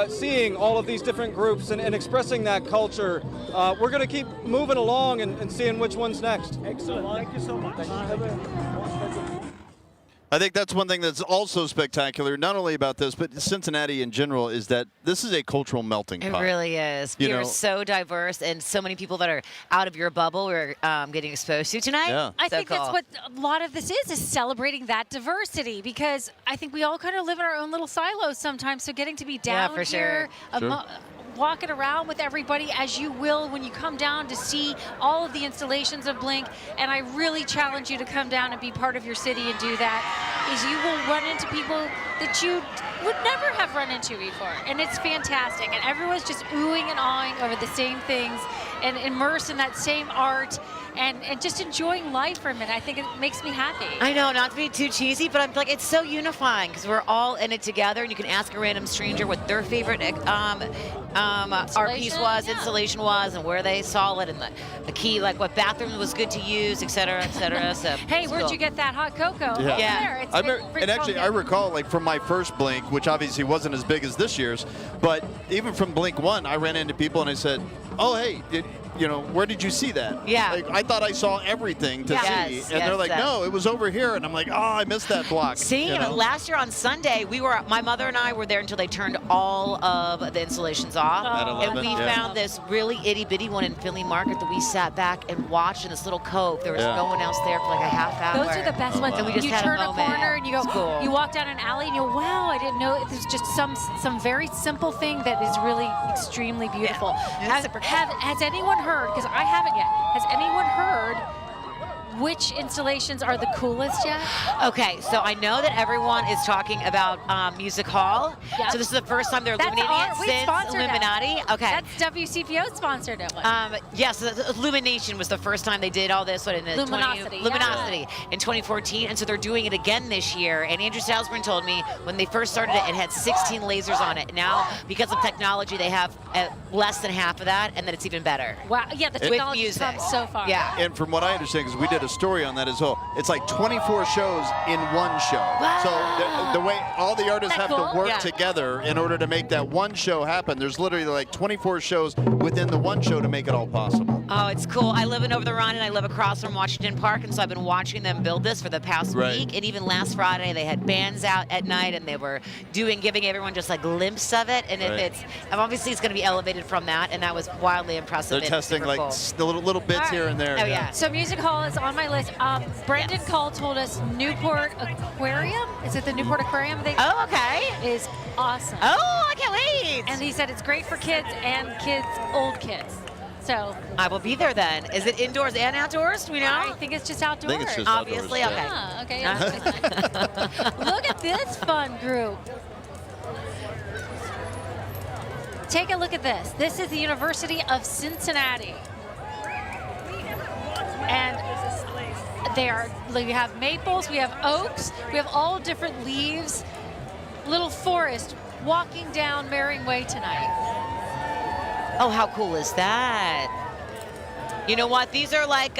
seeing all of these different groups and expressing that culture. We're going to keep moving along and seeing which one's next. Excellent. Thank you so much. I think that's one thing that's also spectacular, not only about this, but Cincinnati in general, is that this is a cultural melting pot. It really is. You're so diverse, and so many people that are out of your bubble we're getting exposed to tonight. Yeah. I think that's what a lot of this is celebrating that diversity, because I think we all kind of live in our own little silos sometimes, so getting to be down for here, sure. walking around with everybody as you will when you come down to see all of the installations of Blink, and I really challenge you to come down and be part of your city and do that, is you will run into people that you would never have run into before, and it's fantastic, and everyone's just oohing and awing over the same things and immersed in that same art and just enjoying life for a minute. I think it makes me happy. I know, not to be too cheesy, but I'm like, it's so unifying because we're all in it together, and you can ask a random stranger what their favorite art piece was, installation was, and where they saw it, and the key, like what bathroom was good to use, et cetera, et cetera. So hey, where'd you get that hot cocoa? Yeah. And actually, I recall, like, from my first Blink, which obviously wasn't as big as this year's, but even from Blink 1, I ran into people and I said, oh, hey, where did you see that? Yeah. Like, I thought I saw everything to see. And they're like, no, it was over here. And I'm like, oh, I missed that block. See, last year on Sunday, my mother and I were there until they turned all of the installations off. And we found this really itty bitty one in Finley Market that we sat back and watched in this little cove. There was no one else there for like a half hour. Those are the best ones. And we just you had turn a a moment. corner and you go, Cool. You walk down an alley and you go, wow, I didn't know. There's just some very simple thing that is really extremely beautiful. Has anyone heard, because I haven't yet, has anyone heard which installations are the coolest yet? Okay, so I know that everyone is talking about Music Hall. Yep. So this is the first time they're illuminating it since Illuminati. Okay. That's WCPO sponsored it. Yes, Illumination was the first time they did all this in the Luminosity in 2014, and so they're doing it again this year. And Andrew Salzburn told me when they first started it, it had 16 lasers on it. Now, because of technology, they have less than half of that, and then it's even better. Wow, yeah, the technology's come so far. Yeah. And from what I understand, because we did a story on that as well, it's like 24 shows in one show. Wow. So the way all the artists have cool? to work together in order to make that one show happen, there's literally like 24 shows within the one show to make it all possible. Oh, it's cool. I live in Over-the-Rhine, and I live across from Washington Park, and so I've been watching them build this for the past week. And even last Friday, they had bands out at night, and they were giving everyone just a glimpse of it. And obviously it's going to be elevated from that, and that was wildly impressive. They're testing like the little bits here and there. Oh, yeah. So Music Hall is on my list. Brendan Call told us Newport Aquarium. Is it the Newport Aquarium? Is awesome. Oh, I can't wait. And he said it's great for kids and old kids. So I will be there then. Is it indoors and outdoors? Do we know? I think it's just outdoors. I think it's just obviously, outdoors. okay. Look at this fun group. Take a look at this. This is the University of Cincinnati. And we have maples, we have oaks, we have all different leaves. Little forest walking down Merring Way tonight. Oh, how cool is that? You know what? These are like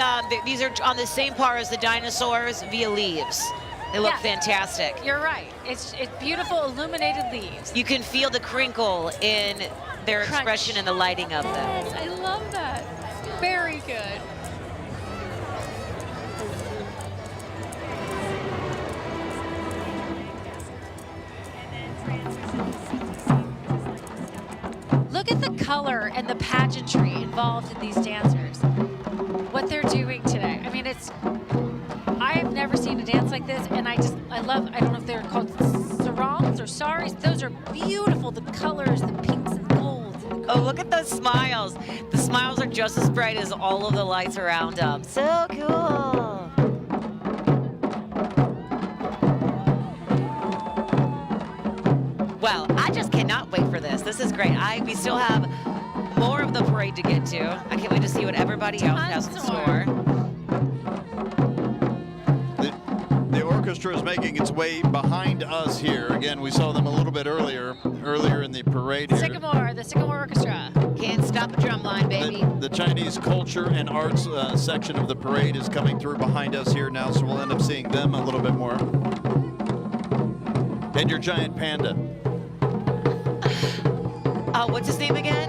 these are on the same par as the dinosaurs via leaves. They look fantastic. You're right. It's beautiful illuminated leaves. You can feel the crinkle in their expression and the lighting of them. Yes, I love that. Very good. Look at the color and the pageantry involved in these dancers. What they're doing today. I mean, I have never seen a dance like this, and I love, I don't know if they're called sarongs or saris. Those are beautiful, the colors, the pinks and golds. Oh, look at those smiles. The smiles are just as bright as all of the lights around them. So cool. Well, I just cannot wait for this. This is great. We still have more of the parade to get to. I can't wait to see what everybody else has in store. The orchestra is making its way behind us here. Again, we saw them a little bit earlier in the parade here. The Sycamore Orchestra. Can't stop a drum line, baby. The Chinese culture and arts section of the parade is coming through behind us here now, so we'll end up seeing them a little bit more. And your giant panda. What's his name again?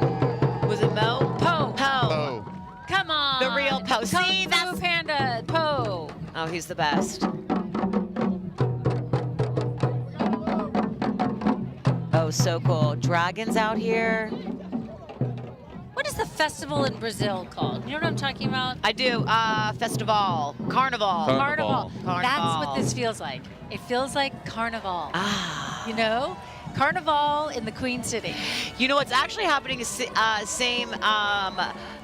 Was it Mo? Poe. Oh. Come on. The real Poe. See, that's Panda. Poe. Oh, he's the best. so cool. Dragons out here. What is the festival in Brazil called? You know what I'm talking about? I do. Festival. Carnival. Carnival. That's what this feels like. It feels like Carnival. You know? Carnival in the Queen City. You know what's actually happening is same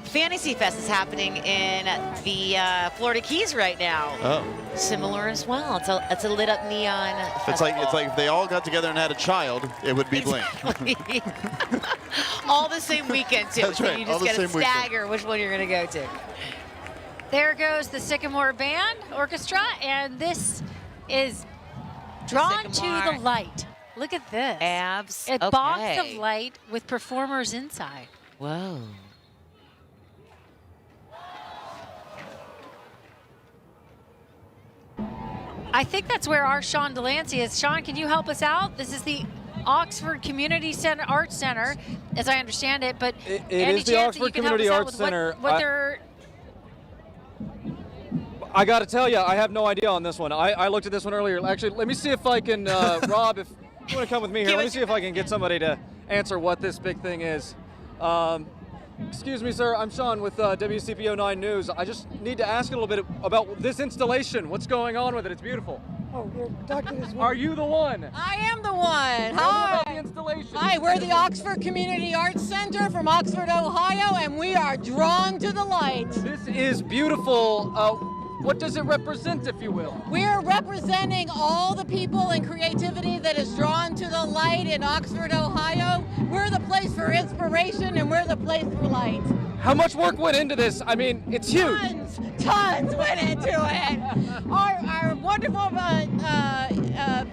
Fantasy Fest is happening in the Florida Keys right now. Oh. Similar as well. It's a lit up neon festival. It's like if they all got together and had a child, it would be Blink. All the same weekend too. That's so right. you just All the gotta same weekend. stagger which one you're gonna go to. There goes the Sycamore Band Orchestra, and this is drawn to the light. Look at this. A box of light with performers inside. Whoa. I think that's where our Sean Delancey is. Sean, can you help us out? This is the Oxford Community Center, Arts Center, as I understand it. But it is the Oxford Community Arts Center. What they're I got to tell you, I have no idea on this one. I looked at this one earlier. Actually, let me see if I can, Rob, if you want to come with me here, let me see if I can get somebody to answer what this big thing is. Excuse me, sir. I'm Sean with WCPO 9 News. I just need to ask a little bit about this installation. What's going on with it? It's beautiful. Oh, we're Dr. Are you the one? I am the one. Tell me Hi. about the installation. Hi, we're the Oxford Community Arts Center from Oxford, Ohio, and we are drawn to the light. This is beautiful. What does it represent, if you will? We're representing all the people and creativity that is drawn to the light in Oxford, Ohio. We're the place for inspiration, and we're the place for light. How much work went into this? I mean, it's huge. Tons went into it. Our wonderful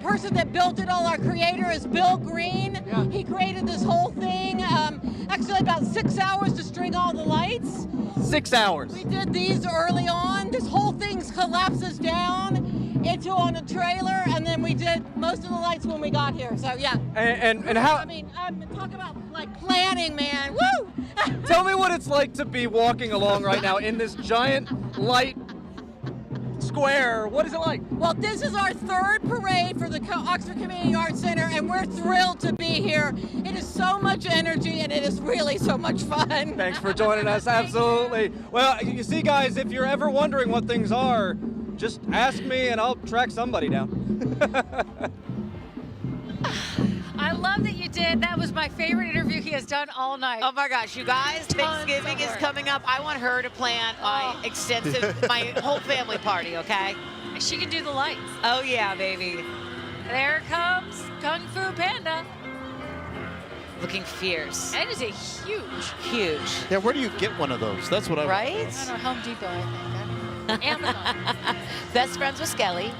person that built it all, our creator, is Bill Green. Yeah. He created this whole thing. Actually, about 6 hours to string all the lights. 6 hours. We did these early on. This whole thing collapses down into on a trailer, and then we did most of the lights when we got here. So yeah. And how? I mean, talk about like planning, man. Woo! Tell me what it's like to be walking along right now in this giant light square. What is it like? Well, this is our third parade for the Oxford Community Arts Center, and we're thrilled to be here. It is so much energy, and it is really so much fun. Thanks for joining us. Absolutely. Well, you see, guys, if you're ever wondering what things are, just ask me, and I'll track somebody down. I love that you did. That was my favorite interview he has done all night. Oh my gosh, you guys, Thanksgiving is coming up. I want her to plan my my whole family party, okay? She can do the lights. Oh yeah, baby. There comes Kung Fu Panda. Looking fierce. That is a huge. Yeah, where do you get one of those? That's what I Right? I don't know, Home Depot, I think. Amazon. Best friends with Skelly.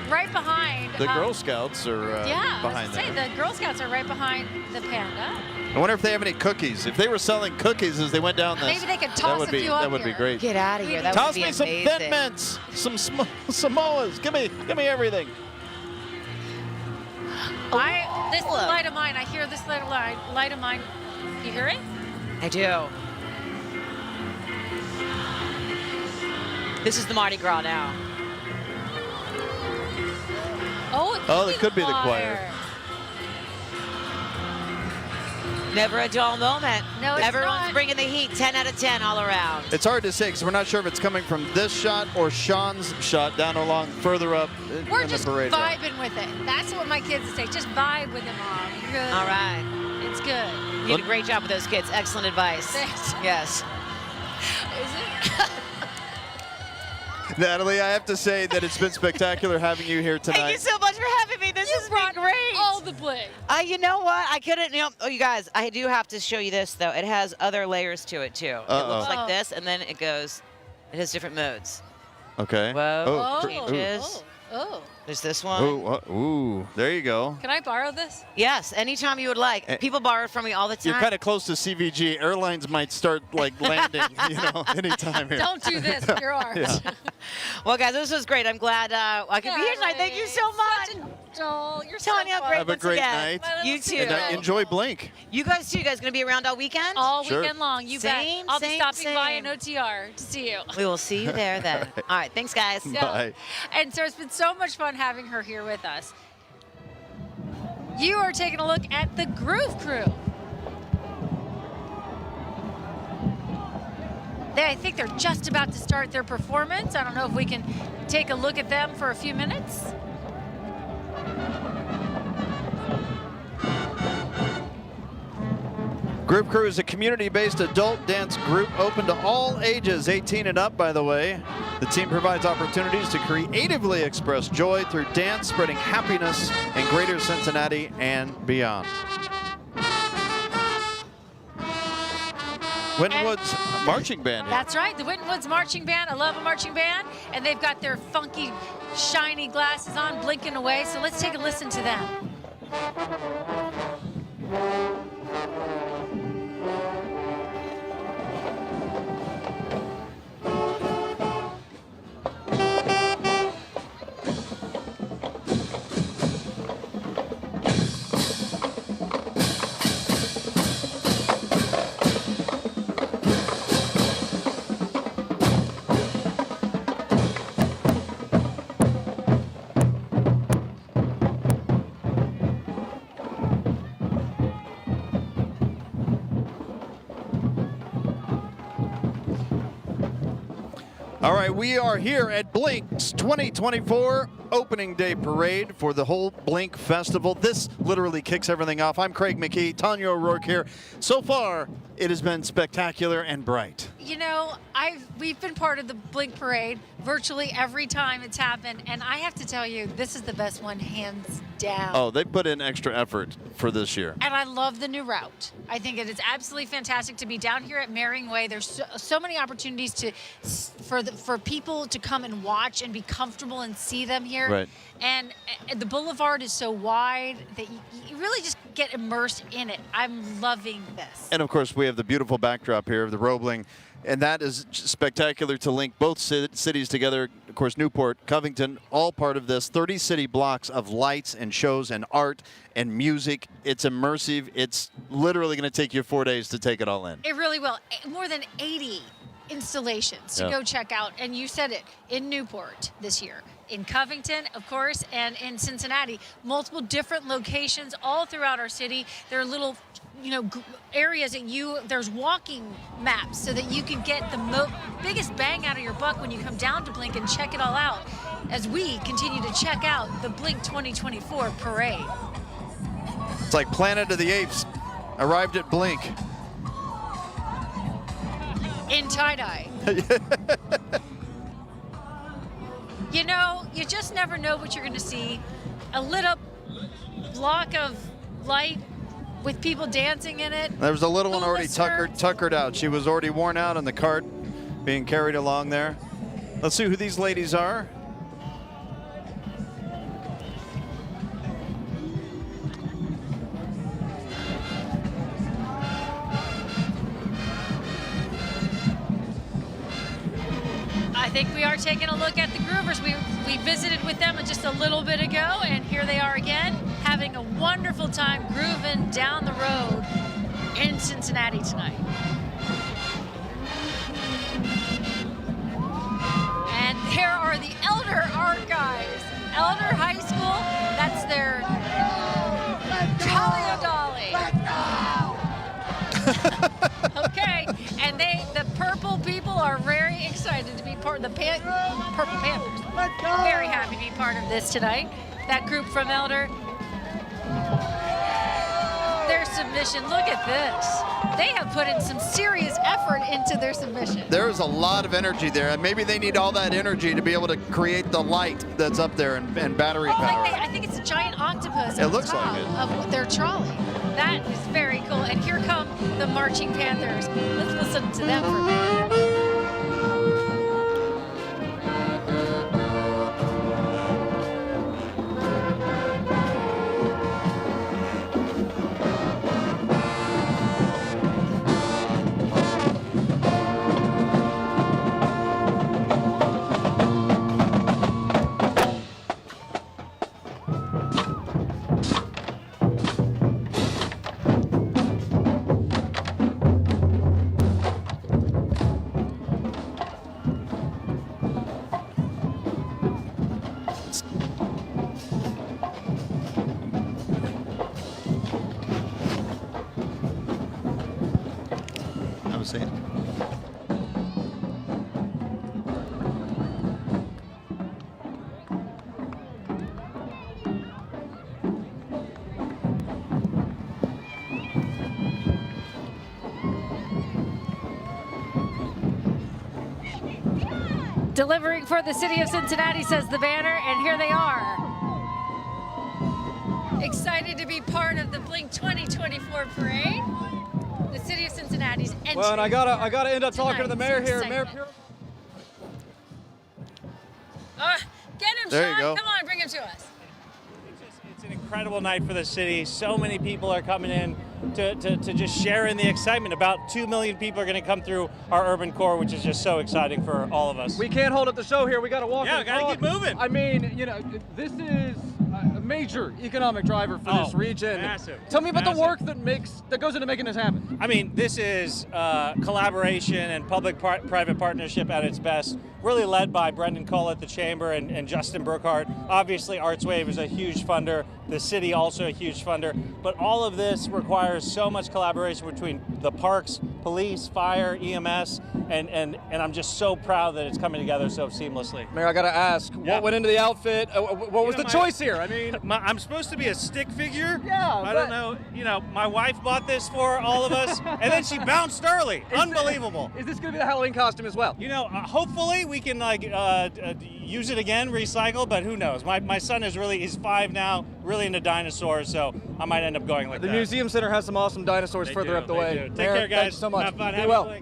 Right behind. The Girl Scouts are behind there. The Girl Scouts are right behind the Panda. I wonder if they have any cookies. If they were selling cookies as they went down this, Maybe they could toss a few up that would be here. great. Get out of here. That Toss would be me some amazing. Thin Mints, some Samoas. Give me everything. This light of mine. I hear this light of mine. You hear it? I do. This is the Mardi Gras now. Oh, it could be the choir. Never a dull moment. No, it's Everyone's not. bringing the heat. 10 out of 10 all around. It's hard to say because we're not sure if it's coming from this shot or Sean's shot down along further up We're in the just parade. vibing with it. That's what my kids say. Just vibe with it, Mom. You're good. All right. It's good. You did a great job with those kids. Excellent advice. Thanks. Yes. Is it? Natalie, I have to say that it's been spectacular having you here tonight. Thank you so much for having me. This has been great. All the bling. You know what? I couldn't, oh, you guys, I do have to show you this, though. It has other layers to it, too. It looks like this, and then it goes, it has different modes. Okay. Whoa. Oh, Changes. Oh. There's this one. Ooh, there you go. Can I borrow this? Yes, anytime you would like. People borrow it from me all the time. You're kind of close to CVG. Airlines might start landing, anytime here. Don't do this with your arms. Yeah. Well, guys, this was great. I'm glad I could be here tonight. Thank you so much. You're Tanya, so great Have a once great again. night. You too. And enjoy Blink. You guys too. You guys going to be around all weekend? All Sure. weekend long. You Same, bet. I'll be same, stopping by same. in OTR to see you. We will see you there then. All right. Thanks, guys. Bye. And so it's been so much fun having her here with us. You are taking a look at the Groove Crew. I think they're just about to start their performance. I don't know if we can take a look at them for a few minutes. Groove Crew is a community-based adult dance group open to all ages, 18 and up, by the way. The team provides opportunities to creatively express joy through dance, spreading happiness in greater Cincinnati and beyond. Winton Woods Marching Band. That's right, the Winton Woods Marching Band. I love a marching band. And they've got their funky, shiny glasses on, blinking away. So let's take a listen to them. All right, we are here at Blink's 2024 opening day parade for the whole Blink Festival. This literally kicks everything off. I'm Craig McKee, Tanya O'Rourke here. So far, it has been spectacular and bright. You know, we've been part of the Blink Parade virtually every time it's happened, and I have to tell you, this is the best one, hands down. Oh, they put in extra effort for this year. And I love the new route. I think it is absolutely fantastic to be down here at Marion Way. There's so many opportunities for people to come and watch and be comfortable and see them here. Right. And the boulevard is so wide that you really just get immersed in it. I'm loving this. And of course, we have the beautiful backdrop here of the Roebling, and that is spectacular to link both cities together. Of course, Newport, Covington, all part of this. 30 city blocks of lights and shows and art and music. It's immersive. It's literally going to take you 4 days to take it all in. It really will. More than 80 installations to go check out. And you said it, in Newport this year, in Covington, of course, and in Cincinnati. Multiple different locations all throughout our city. There are little, areas that there's walking maps so that you can get the biggest bang out of your buck when you come down to Blink and check it all out as we continue to check out the Blink 2024 parade. It's like Planet of the Apes arrived at Blink. In tie-dye. You just never know what you're going to see. A lit up block of light with people dancing in it. There was a little one already tuckered out. She was already worn out on the cart being carried along there. Let's see who these ladies are. I think we are taking a look at the Groovers. We visited with them just a little bit ago, and here they are again, having a wonderful time grooving down the road in Cincinnati tonight. And there are the Elder Art guys. Elder High School, that's their Dolly. Okay, and the purple people are very excited to be part of the Purple Panthers. Very happy to be part of this tonight. That group from Elder. Their submission, look at this. They have put in some serious effort into their submission. There's a lot of energy there, and maybe they need all that energy to be able to create the light that's up there and battery power. I think it's a giant octopus It looks like it. of their trolley. That is very cool. And here come the Marching Panthers. Let's listen to them for a minute. scene. Delivering for the city of Cincinnati, says the banner, and here they are. Excited to be part of the Blink 2024 parade. The city of Cincinnati's entry. Well, and I gotta end up talking to the mayor here. Mayor Get him, There you Sean. go. Come on, bring him to us. It's an incredible night for the city. So many people are coming in to just share in the excitement. About 2 million people are going to come through our urban core, which is just so exciting for all of us. We can't hold up the show here. We got to walk. Yeah, and gotta talk. keep moving. I mean, you know, this is a major economic driver for this region. Massive. Tell me about the Massive. work that goes into making this happen. I mean, this is collaboration and public-private partnership at its best, really led by Brendan Cole at the Chamber and Justin Burkhart. Obviously, ArtsWave is a huge funder. The city also a huge funder. But all of this requires so much collaboration between the parks, police, fire, EMS, and I'm just so proud that it's coming together so seamlessly. Mayor, I got to ask, what went into the outfit? What was the choice here? I mean, I'm supposed to be a stick figure. Yeah, I don't know. You know, my wife bought this for all of us, and then she bounced early. Unbelievable. Is this going to be the Halloween costume as well? You know, hopefully we can use it again, recycle, but who knows? My son he's 5 now, really into dinosaurs, so I might end up going like The that. Museum Center has some awesome dinosaurs further up the way. Take Mayor, care, guys. Thank you so much. Have fun. Be Have well. a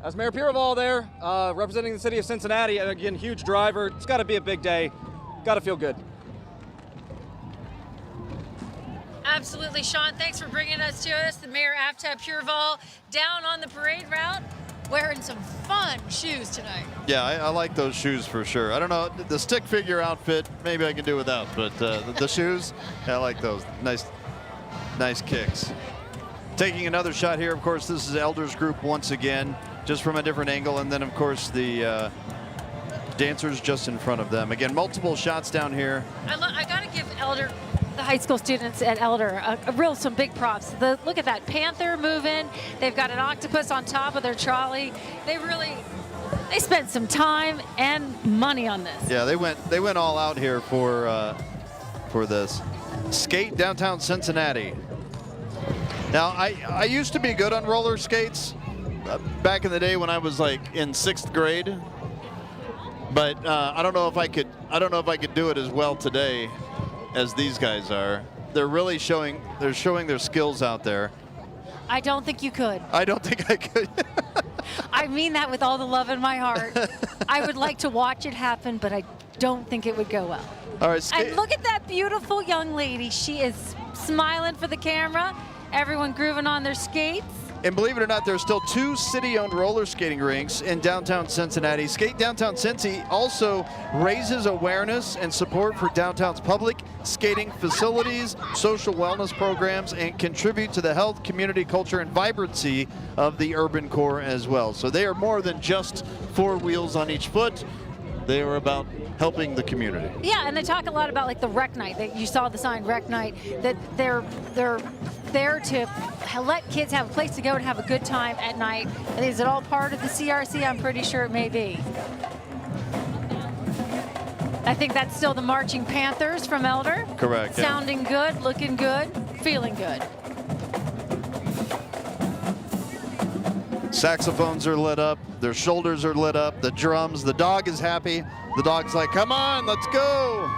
As Mayor Piraval there, representing the city of Cincinnati, again, huge driver. It's got to be a big day. Got to feel good. Absolutely, Sean. Thanks for bringing us to us. The Mayor Aftab Puraval down on the parade route, wearing some fun shoes tonight. Yeah, I like those shoes for sure. I don't know, the stick figure outfit, maybe I can do without, but the shoes, yeah, I like those. Nice kicks. Taking another shot here, of course, this is Elder's group once again, just from a different angle, and then, of course, the dancers just in front of them. Again, multiple shots down here. I got to give Elder, the high school students at Elder, some big props. Look at that panther moving. They've got an octopus on top of their trolley. They spent some time and money on this. Yeah, they went all out here for this. Skate downtown Cincinnati. Now, I used to be good on roller skates back in the day when I was like in 6th grade. But I don't know if I could do it as well today as these guys are. They're really showing their skills out there. I don't think you could. I don't think I could. I mean that with all the love in my heart. I would like to watch it happen, but I don't think it would go well. All right, and look at that beautiful young lady. She is smiling for the camera. Everyone grooving on their skates. And believe it or not, there's still 2 city-owned roller skating rinks in downtown Cincinnati. Skate Downtown Cincy also raises awareness and support for downtown's public skating facilities, social wellness programs, and contribute to the health, community, culture, and vibrancy of the urban core as well. So they are more than just 4 wheels on each foot. They are about helping the community. Yeah, and they talk a lot about like the rec night. That you saw the sign rec night. That they're there to let kids have a place to go and have a good time at night. And is it all part of the CRC? I'm pretty sure it may be. I think that's still the Marching Panthers from Elder. Correct. Yeah. Sounding good, looking good, feeling good. Saxophones are lit up, their shoulders are lit up, the drums, the dog is happy. The dog's like, come on, let's go.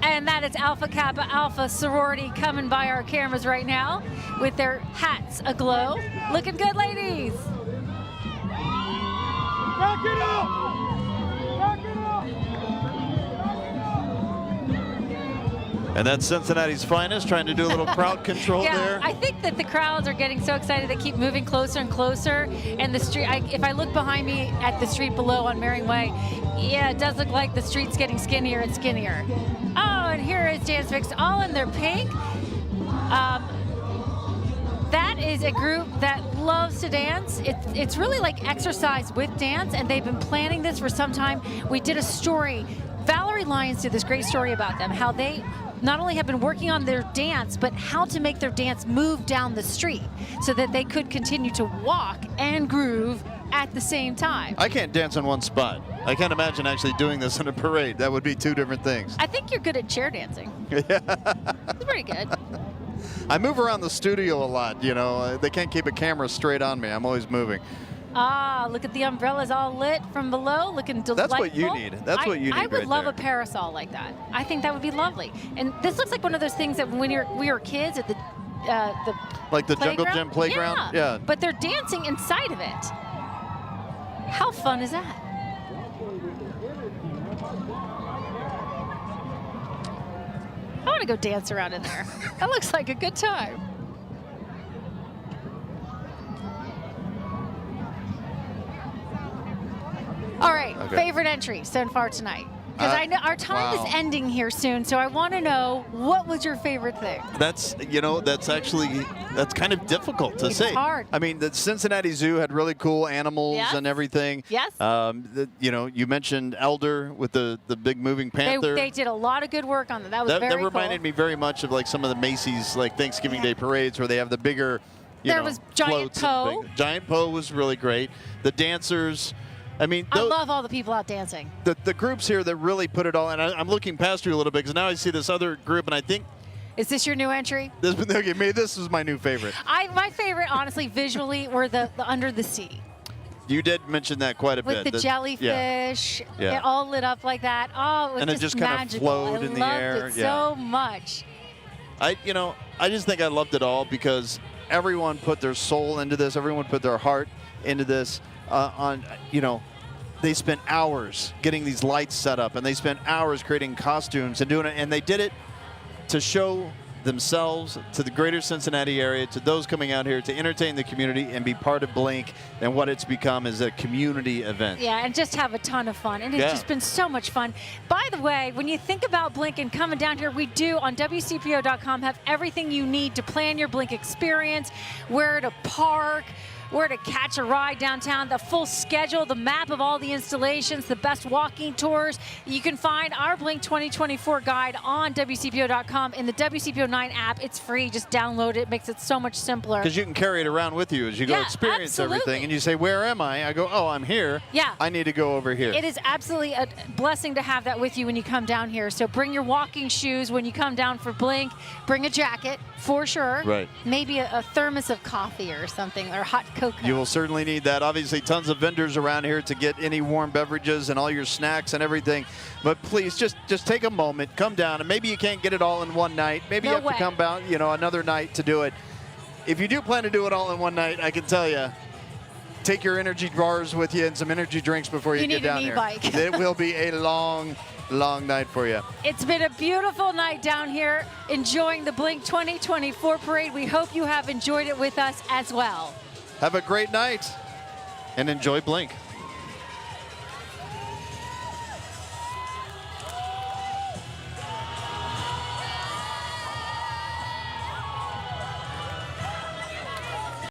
And that is Alpha Kappa Alpha sorority coming by our cameras right now with their hats aglow. Looking good, ladies. Back it up! Back it up! And that's Cincinnati's finest, trying to do a little crowd control there. I think that the crowds are getting so excited they keep moving closer and closer. And the street, if I look behind me at the street below on Marion Way, yeah, it does look like the street's getting skinnier and skinnier. Oh, and here is Dance Mix, all in their pink. That is a group that loves to dance. It's really like exercise with dance, and they've been planning this for some time. We did a story. Valerie Valerie Lyons did this great story about them, how they not only have been working on their dance, but how to make their dance move down the street so that they could continue to walk and groove at the same time. I can't dance in one spot. I can't imagine actually doing this in a parade. That would be two different things. I think you're good at chair dancing. Yeah. It's pretty good. I move around the studio a lot, you know. They can't keep a camera straight on me. I'm always moving. Ah, look at the umbrellas all lit from below, looking delightful. That's what you need. That's what you need. I would right love there. a parasol like that. I think that would be lovely. And this looks like one of those things that when we were kids at the like the playground? Jungle Gym playground. Yeah. But they're dancing inside of it. How fun is that? I want to go dance around in there. That looks like a good time. All right, Okay. favorite entry so far tonight. Because I know our time wow. is ending here soon, so I want to know, what was your favorite thing? That's, you know, that's kind of difficult to say. It's hard. I mean, the Cincinnati Zoo had really cool animals Yes. and everything. Yes. You know, you mentioned Elder with the big moving panther. They did a lot of good work on that. That was very that cool. reminded me very much of like some of the Macy's like Thanksgiving Day parades where they have the bigger, There was Giant floats and Poe. Giant Poe was really great. The dancers. I mean, I love all the people out dancing. the groups here that really put it all, and I'm looking past you a little bit because now I see this other group, and I think Is this your new entry? this is my new favorite. My favorite, honestly, visually, were the Under the Sea. You did mention that quite a With bit. the jellyfish, Yeah. it all lit up like that. Oh, it was And it just kinda magical. flowed in the air. I loved it Yeah. so much. I just think I loved it all because everyone put their soul into this. Everyone put their heart into this. They spent hours getting these lights set up, and they spent hours creating costumes and doing it. And they did it to show themselves to the greater Cincinnati area, to those coming out here to entertain the community and be part of Blink and what it's become is a community event. Yeah, and just have a ton of fun. And it's just been so much fun. By the way, when you think about Blink and coming down here, we do on WCPO.com have everything you need to plan your Blink experience, where to park, where to catch a ride downtown, the full schedule, the map of all the installations, the best walking tours. You can find our Blink 2024 guide on WCPO.com in the WCPO 9 app. It's free. Just download it. It makes it so much simpler. Because you can carry it around with you as you go experience absolutely. everything. And you say, where am I? I go, oh, I'm here. Yeah. I need to go over here. It is absolutely a blessing to have that with you when you come down here. So bring your walking shoes when you come down for Blink. Bring a jacket for sure. Right. Maybe a thermos of coffee or something, or hot cocoa. You will certainly need that. Obviously, tons of vendors around here to get any warm beverages and all your snacks and everything. But please, just take a moment, come down, and maybe you can't get it all in one night. Maybe you have to come out, another night to do it. If you do plan to do it all in one night, I can tell you, take your energy bars with you and some energy drinks before you get down here. You need an e-bike. It will be a long night for you. It's been a beautiful night down here enjoying the Blink 2024 parade. We hope you have enjoyed it with us as well. Have a great night and enjoy Blink.